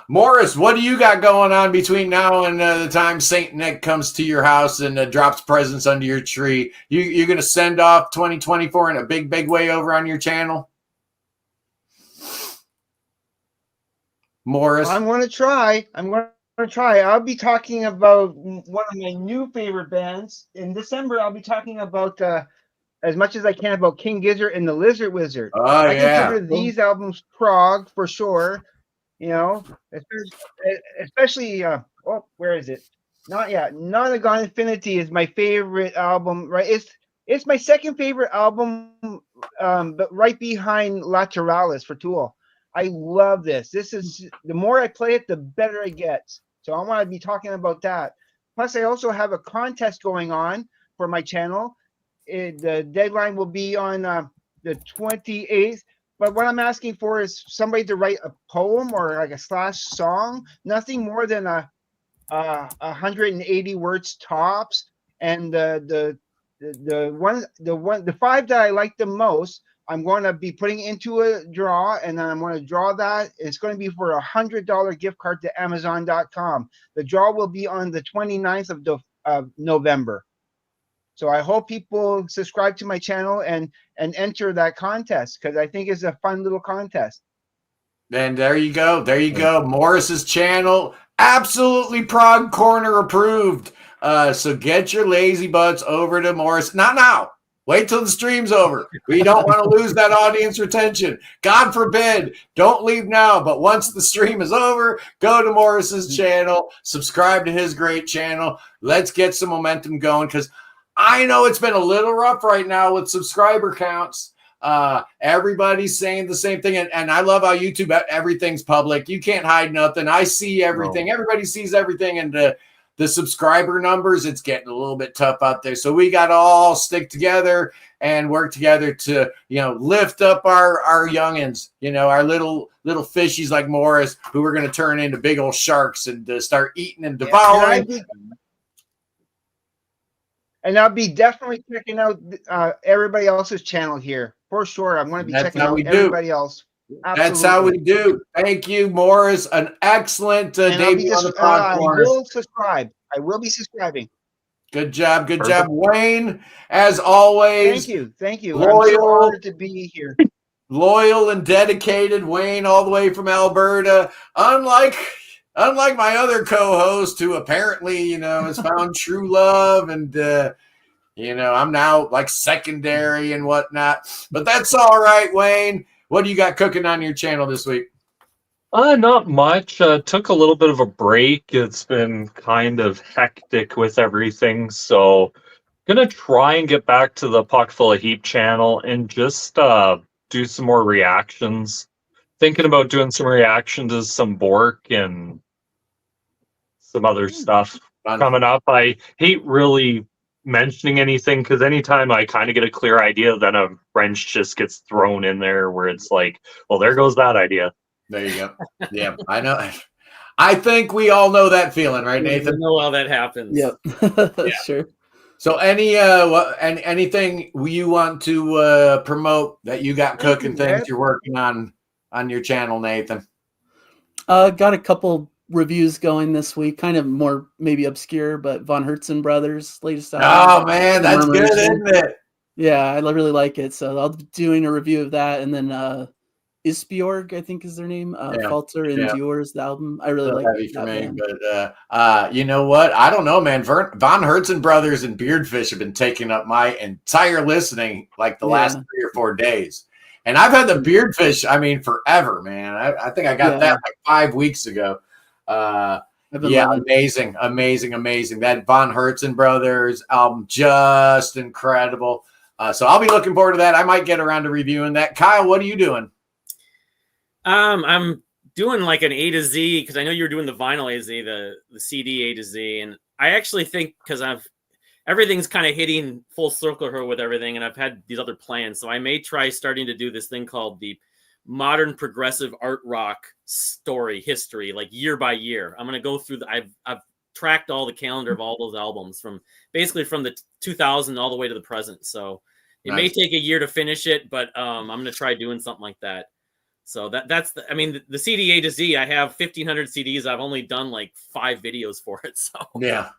[SPEAKER 1] Morris, what do you got going on between now and the time Saint Nick comes to your house and drops presents under your tree? You're going to send off 2024 in a big, big way over on your channel? Morris?
[SPEAKER 2] I'm going to try. I'll be talking about one of my new favorite bands. In December, I'll be talking about as much as I can about King Gizzard and the Lizard Wizard.
[SPEAKER 1] Oh,
[SPEAKER 2] I
[SPEAKER 1] yeah.
[SPEAKER 2] consider these albums prog for sure. You know, especially where is it? Not yet. Not a Gone Infinity is my favorite album. Right, it's my second favorite album, but right behind Lateralis for Tool. I love this. This is the more I play it, the better it gets. So I want to be talking about that. Plus, I also have a contest going on for my channel. The deadline will be on the 28th. But what I'm asking for is somebody to write a poem or like a slash song, nothing more than 180 words tops. And the five that I like the most, I'm going to be putting into a draw, and then I'm going to draw that. It's going to be for $100 gift card to Amazon.com. The draw will be on the 29th of November. So I hope people subscribe to my channel and enter that contest, because I think it's a fun little contest.
[SPEAKER 1] And there you go. There you go. Morris's channel, absolutely Prog Corner approved. So get your lazy butts over to Morris. Not now. Wait till the stream's over. We don't want to lose that audience retention. God forbid. Don't leave now. But once the stream is over, go to Morris's channel, subscribe to his great channel. Let's get some momentum going, because I know it's been a little rough right now with subscriber counts. Everybody's saying the same thing. And I love how YouTube, everything's public. You can't hide nothing. I see everything. No. Everybody sees everything. And the subscriber numbers, it's getting a little bit tough out there. So we got to all stick together and work together to, lift up our youngins, our little fishies like Morris, who are going to turn into big old sharks and start eating and devouring.
[SPEAKER 2] And I'll be definitely checking out everybody else's channel here for sure. I'm going to be checking out everybody else. Absolutely.
[SPEAKER 1] That's how we do. Thank you, Morris. An excellent debut on the podcast.
[SPEAKER 2] I will subscribe. I will be subscribing.
[SPEAKER 1] Good job. Good job, Wayne. As always.
[SPEAKER 2] Thank you.
[SPEAKER 1] Loyal,
[SPEAKER 2] I'm so honored to be here.
[SPEAKER 1] Loyal and dedicated, Wayne, all the way from Alberta. Unlike my other co-host, who apparently, has found true love, and I'm now like secondary and whatnot. But that's all right, Wayne. What do you got cooking on your channel this week?
[SPEAKER 3] Not much. Took a little bit of a break. It's been kind of hectic with everything, so gonna try and get back to the Pocket Full of Heap channel and just do some more reactions. Thinking about doing some reaction to some Bork and some other stuff coming up. I hate really mentioning anything, because anytime I kind of get a clear idea, then a wrench just gets thrown in there where it's like, well, there goes that idea.
[SPEAKER 1] There you go. Yeah, I know. I think we all know that feeling, right, Nathan?
[SPEAKER 5] We know how that happens.
[SPEAKER 4] Yep.
[SPEAKER 1] Yeah.
[SPEAKER 4] Sure.
[SPEAKER 1] So anything you want to promote that you got cooking, things you're working on your channel, Nathan?
[SPEAKER 4] Got a couple reviews going this week, kind of more maybe obscure, but Von Herzen Brothers latest album.
[SPEAKER 1] Oh man, that's good, isn't it?
[SPEAKER 4] Yeah, I really like it. So I'll be doing a review of that, and then Isbjorg, I think is their name. Falter Endures, the album. I really like
[SPEAKER 1] heavy for me, but you know what? I don't know, man. Von Herzen Brothers and Beardfish have been taking up my entire listening like the last 3 or 4 days. And I've had the Beardfish, forever, man. I think I got that like 5 weeks ago. Amazing. That Von Herzen Brothers album, just incredible. So I'll be looking forward to that. I might get around to reviewing that. Kyle, what are you doing?
[SPEAKER 5] I'm doing like an A to Z, because I know you were doing the vinyl A to Z, the CD A to Z, and I actually think, because everything's kind of hitting full circle here with everything, and I've had these other plans, so I may try starting to do this thing called the modern progressive art rock history, like year by year. I'm going to go through I've tracked all the calendar of all those albums from basically from the 2000 all the way to the present. So It may take a year to finish it, but I'm going to try doing something like that. So that's I mean, the CD A to Z, I have 1,500 CDs. I've only done like 5 videos for it. So
[SPEAKER 1] yeah.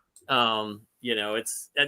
[SPEAKER 5] you know,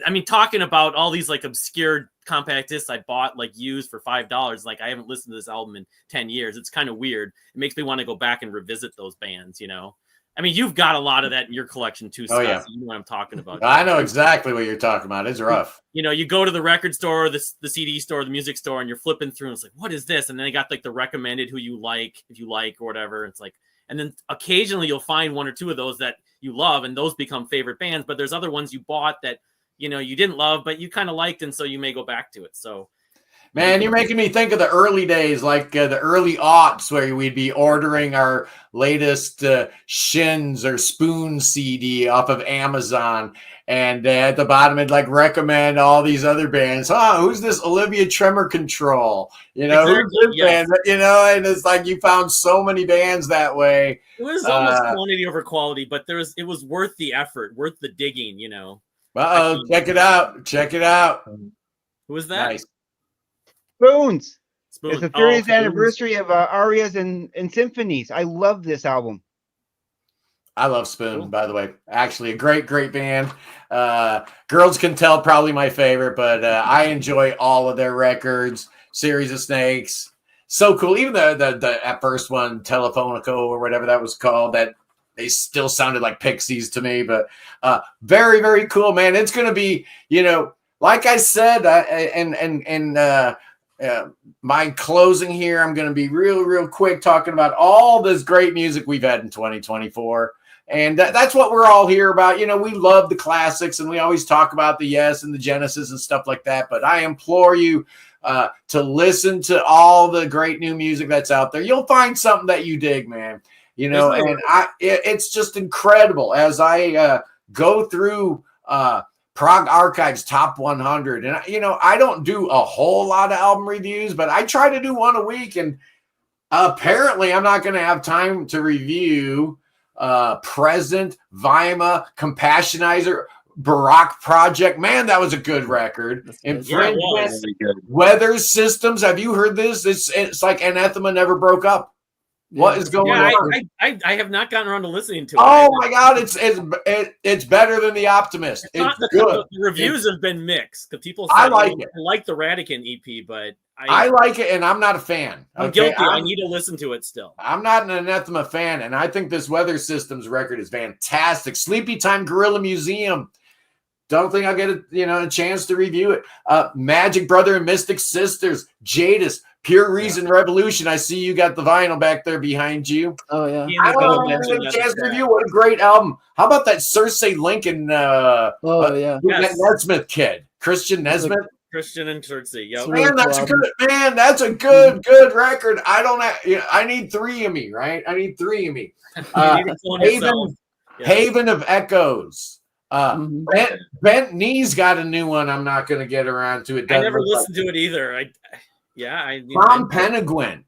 [SPEAKER 5] I mean, talking about all these like obscure compact discs I bought like used for $5, like I haven't listened to this album in 10 years. It's kind of weird. It makes me want to go back and revisit those bands, you know. I mean, you've got a lot of that in your collection too, Scott.
[SPEAKER 1] Yeah.
[SPEAKER 5] So you know what I'm talking about.
[SPEAKER 1] I know exactly what you're talking about. It's rough.
[SPEAKER 5] You know, you go to the record store, the CD store, the music store, and you're flipping through, and it's like, what is this? And then they got like the recommended who you like, if you like or whatever. It's like, and then occasionally you'll find 1 or 2 of those that you love, and those become favorite bands. But there's other ones you bought that, you know, you didn't love, but you kind of liked, and so you may go back to it. So,
[SPEAKER 1] man, you're making me think of the early days, like the early aughts, where we'd be ordering our latest Shins or Spoon CD off of Amazon, and at the bottom it'd like recommend all these other bands. Who's this Olivia Tremor Control? You know,
[SPEAKER 5] exactly,
[SPEAKER 1] who's this band? You know, and it's like you found so many bands that way.
[SPEAKER 5] It was almost quantity over quality, but it was worth the effort, worth the digging. You know.
[SPEAKER 1] Check it out! Check it out!
[SPEAKER 5] Who was that?
[SPEAKER 1] Nice.
[SPEAKER 2] Spoons.
[SPEAKER 5] Spoon.
[SPEAKER 2] It's the 30th anniversary of Arias and Symphonies. I love this album.
[SPEAKER 1] I love Spoon, by the way. Actually, a great band. Girls Can Tell, probably my favorite, but I enjoy all of their records. Series of Snakes, so cool. Even the at first one, Telefonico or whatever that was called, that they still sounded like Pixies to me. But very, very cool, man. It's going to be, you know, like I said, my closing here, I'm going to be real quick talking about all this great music we've had in 2024. And that's what we're all here about. You know, we love the classics, and we always talk about the Yes and the Genesis and stuff like that. But I implore you to listen to all the great new music that's out there. You'll find something that you dig, man. You know, and it's just incredible as I go through Prog Archives Top 100. And, you know, I don't do a whole lot of album reviews, but I try to do one a week. And apparently I'm not going to have time to review Present, Weimar, Compassionator, Baroque Project. Man, that was a good record. Infringement, Weather Systems. Have you heard this? It's like Anathema never broke up. What is going on?
[SPEAKER 5] I have not gotten around to listening to it.
[SPEAKER 1] Oh my God, it's better than The Optimist. It's good.
[SPEAKER 5] The reviews have been mixed because people
[SPEAKER 1] I like it.
[SPEAKER 5] I like the Radican EP, but
[SPEAKER 1] I like it, and I'm not a fan.
[SPEAKER 5] I'm guilty. I need to listen to it still.
[SPEAKER 1] I'm not an Anathema fan, and I think this Weather Systems record is fantastic. Sleepy Time Gorilla Museum. Don't think I'll get a chance to review it. Magic Brother and Mystic Sisters, Jadis, Pure Reason Revolution. I see you got the vinyl back there behind you.
[SPEAKER 4] Oh yeah.
[SPEAKER 1] I don't get a chance to review. What a great album. How about that Cersei Lincoln? Nesmith kid, Christian Nesmith.
[SPEAKER 5] Christian and Cersei. Yep.
[SPEAKER 1] Man, that's a good record. I need 3 of me, right? I need 3 of me. Haven of Echoes. Bent Knees got a new one. I'm not going to get around to it.
[SPEAKER 5] I never listened to it either.
[SPEAKER 1] Tom Penguin.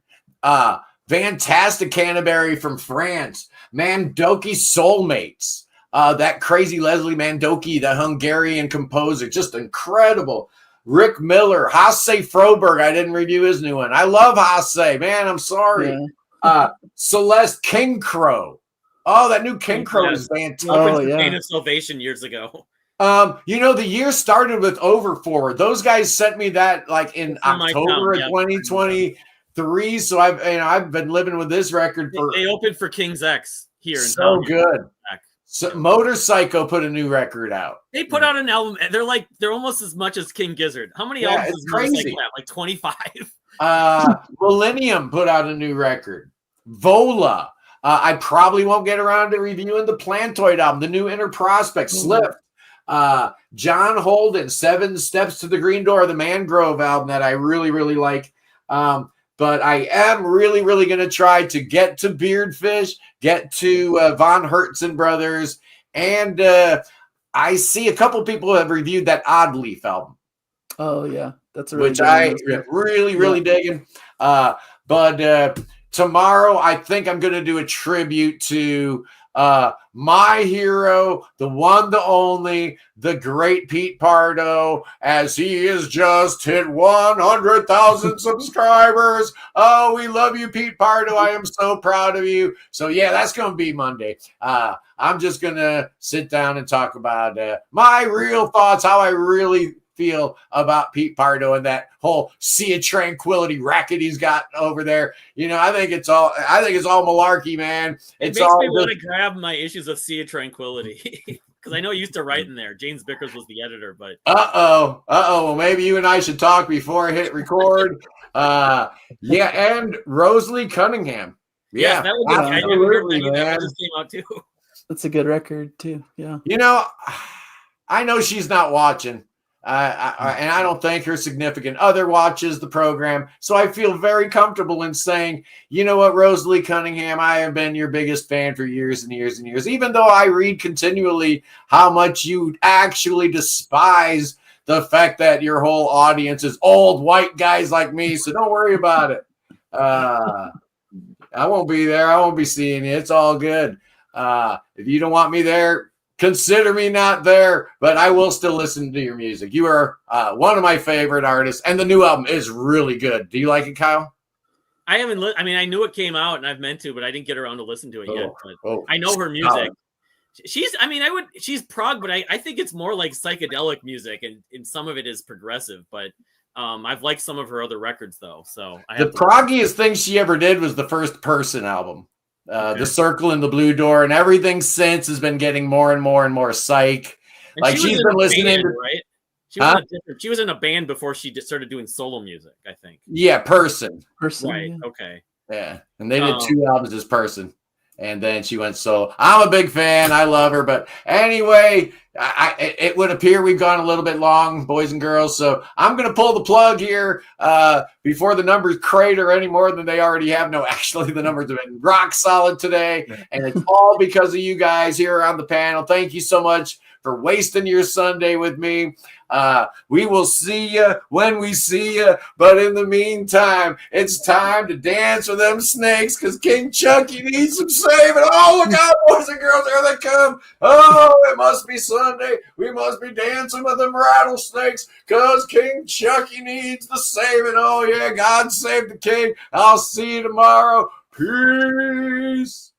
[SPEAKER 1] Fantastic Canterbury from France. Mandoki Soulmates. That crazy Leslie Mandoki, the Hungarian composer. Just incredible. Rick Miller. Hasse Froberg. I didn't review his new one. I love Hasse. Man, I'm sorry. Yeah. Celeste King Crow. Oh, that new King Crow is fantastic.
[SPEAKER 5] Pain of Salvation years ago.
[SPEAKER 1] The year started with Overforward. Those guys sent me that like in October of 2023. So I've been living with this record for.
[SPEAKER 5] They opened for King's X here.
[SPEAKER 1] So good. So Motorcycle put a new record out.
[SPEAKER 5] They put out an album. They're almost as much as King Gizzard. How many albums does Motorcycle have? Like 25.
[SPEAKER 1] Millennium put out a new record. Vola. I probably won't get around to reviewing the Plantoid album, the new Inner Prospect, Slip. John Holden, 7 Steps to the Green Door, the Mangrove album that I really, really like. But I am really, really going to try to get to Beardfish, get to Von Hertzen Brothers, and I see a couple people have reviewed that Odd Leaf album.
[SPEAKER 4] Oh, yeah. That's
[SPEAKER 1] which I really digging. But tomorrow, I think I'm going to do a tribute to my hero, the one, the only, the great Pete Pardo, as he has just hit 100,000 subscribers. Oh, we love you, Pete Pardo. I am so proud of you. So yeah, that's going to be Monday. I'm just going to sit down and talk about my real thoughts, how I really feel about Pete Pardo and that whole Sea of Tranquility racket he's got over there. You know, I think it's all malarkey, man.
[SPEAKER 5] It makes me want to grab my issues of Sea of Tranquility because I know you used to write in there. James Bickers was the editor, but
[SPEAKER 1] well, maybe you and I should talk before I hit record. Yeah, and Rosalie Cunningham.
[SPEAKER 5] Yeah, that was absolutely, man. That just came out too.
[SPEAKER 4] That's a good record too. Yeah.
[SPEAKER 1] You know, I know she's not watching. And I don't think her significant other watches the program. So I feel very comfortable in saying, you know what, Rosalie Cunningham, I have been your biggest fan for years and years and years, even though I read continually how much you actually despise the fact that your whole audience is old white guys like me. So don't worry about it. I won't be there. I won't be seeing you. It's all good. If you don't want me there, consider me not there, but I will still listen to your music. You are one of my favorite artists, and the new album is really good. Do you like it, Kyle?
[SPEAKER 5] I haven't. I mean, I knew it came out, and I've meant to, but I didn't get around to listen to it yet. But I know her music. She's. I mean, she's prog, but I think it's more like psychedelic music, and some of it is progressive. But I've liked some of her other records, though. So
[SPEAKER 1] the proggiest thing she ever did was the First Person album. The Circle and the Blue Door, and everything since has been getting more and more and more psych.
[SPEAKER 5] And
[SPEAKER 1] like she's been listening to,
[SPEAKER 5] right? She was in a band before she just started doing solo music, I think.
[SPEAKER 1] Yeah, Person.
[SPEAKER 5] Right.
[SPEAKER 4] Yeah.
[SPEAKER 5] Okay.
[SPEAKER 1] Yeah, and they did 2 albums as Person, and then she went solo. I'm a big fan. I love her, but anyway, it would appear we've gone a little bit long, boys and girls. So I'm going to pull the plug here before the numbers crater any more than they already have. No, actually, the numbers have been rock solid today, and it's all because of you guys here on the panel. Thank you so much for wasting your Sunday with me. We will see you when we see you, but in the meantime, it's time to dance with them snakes because King Chucky needs some saving. Oh, look out, boys and girls, here they come. Oh, it must be Sunday. We must be dancing with them rattlesnakes because King Chucky needs the saving. Oh, yeah, God save the king. I'll see you tomorrow. Peace.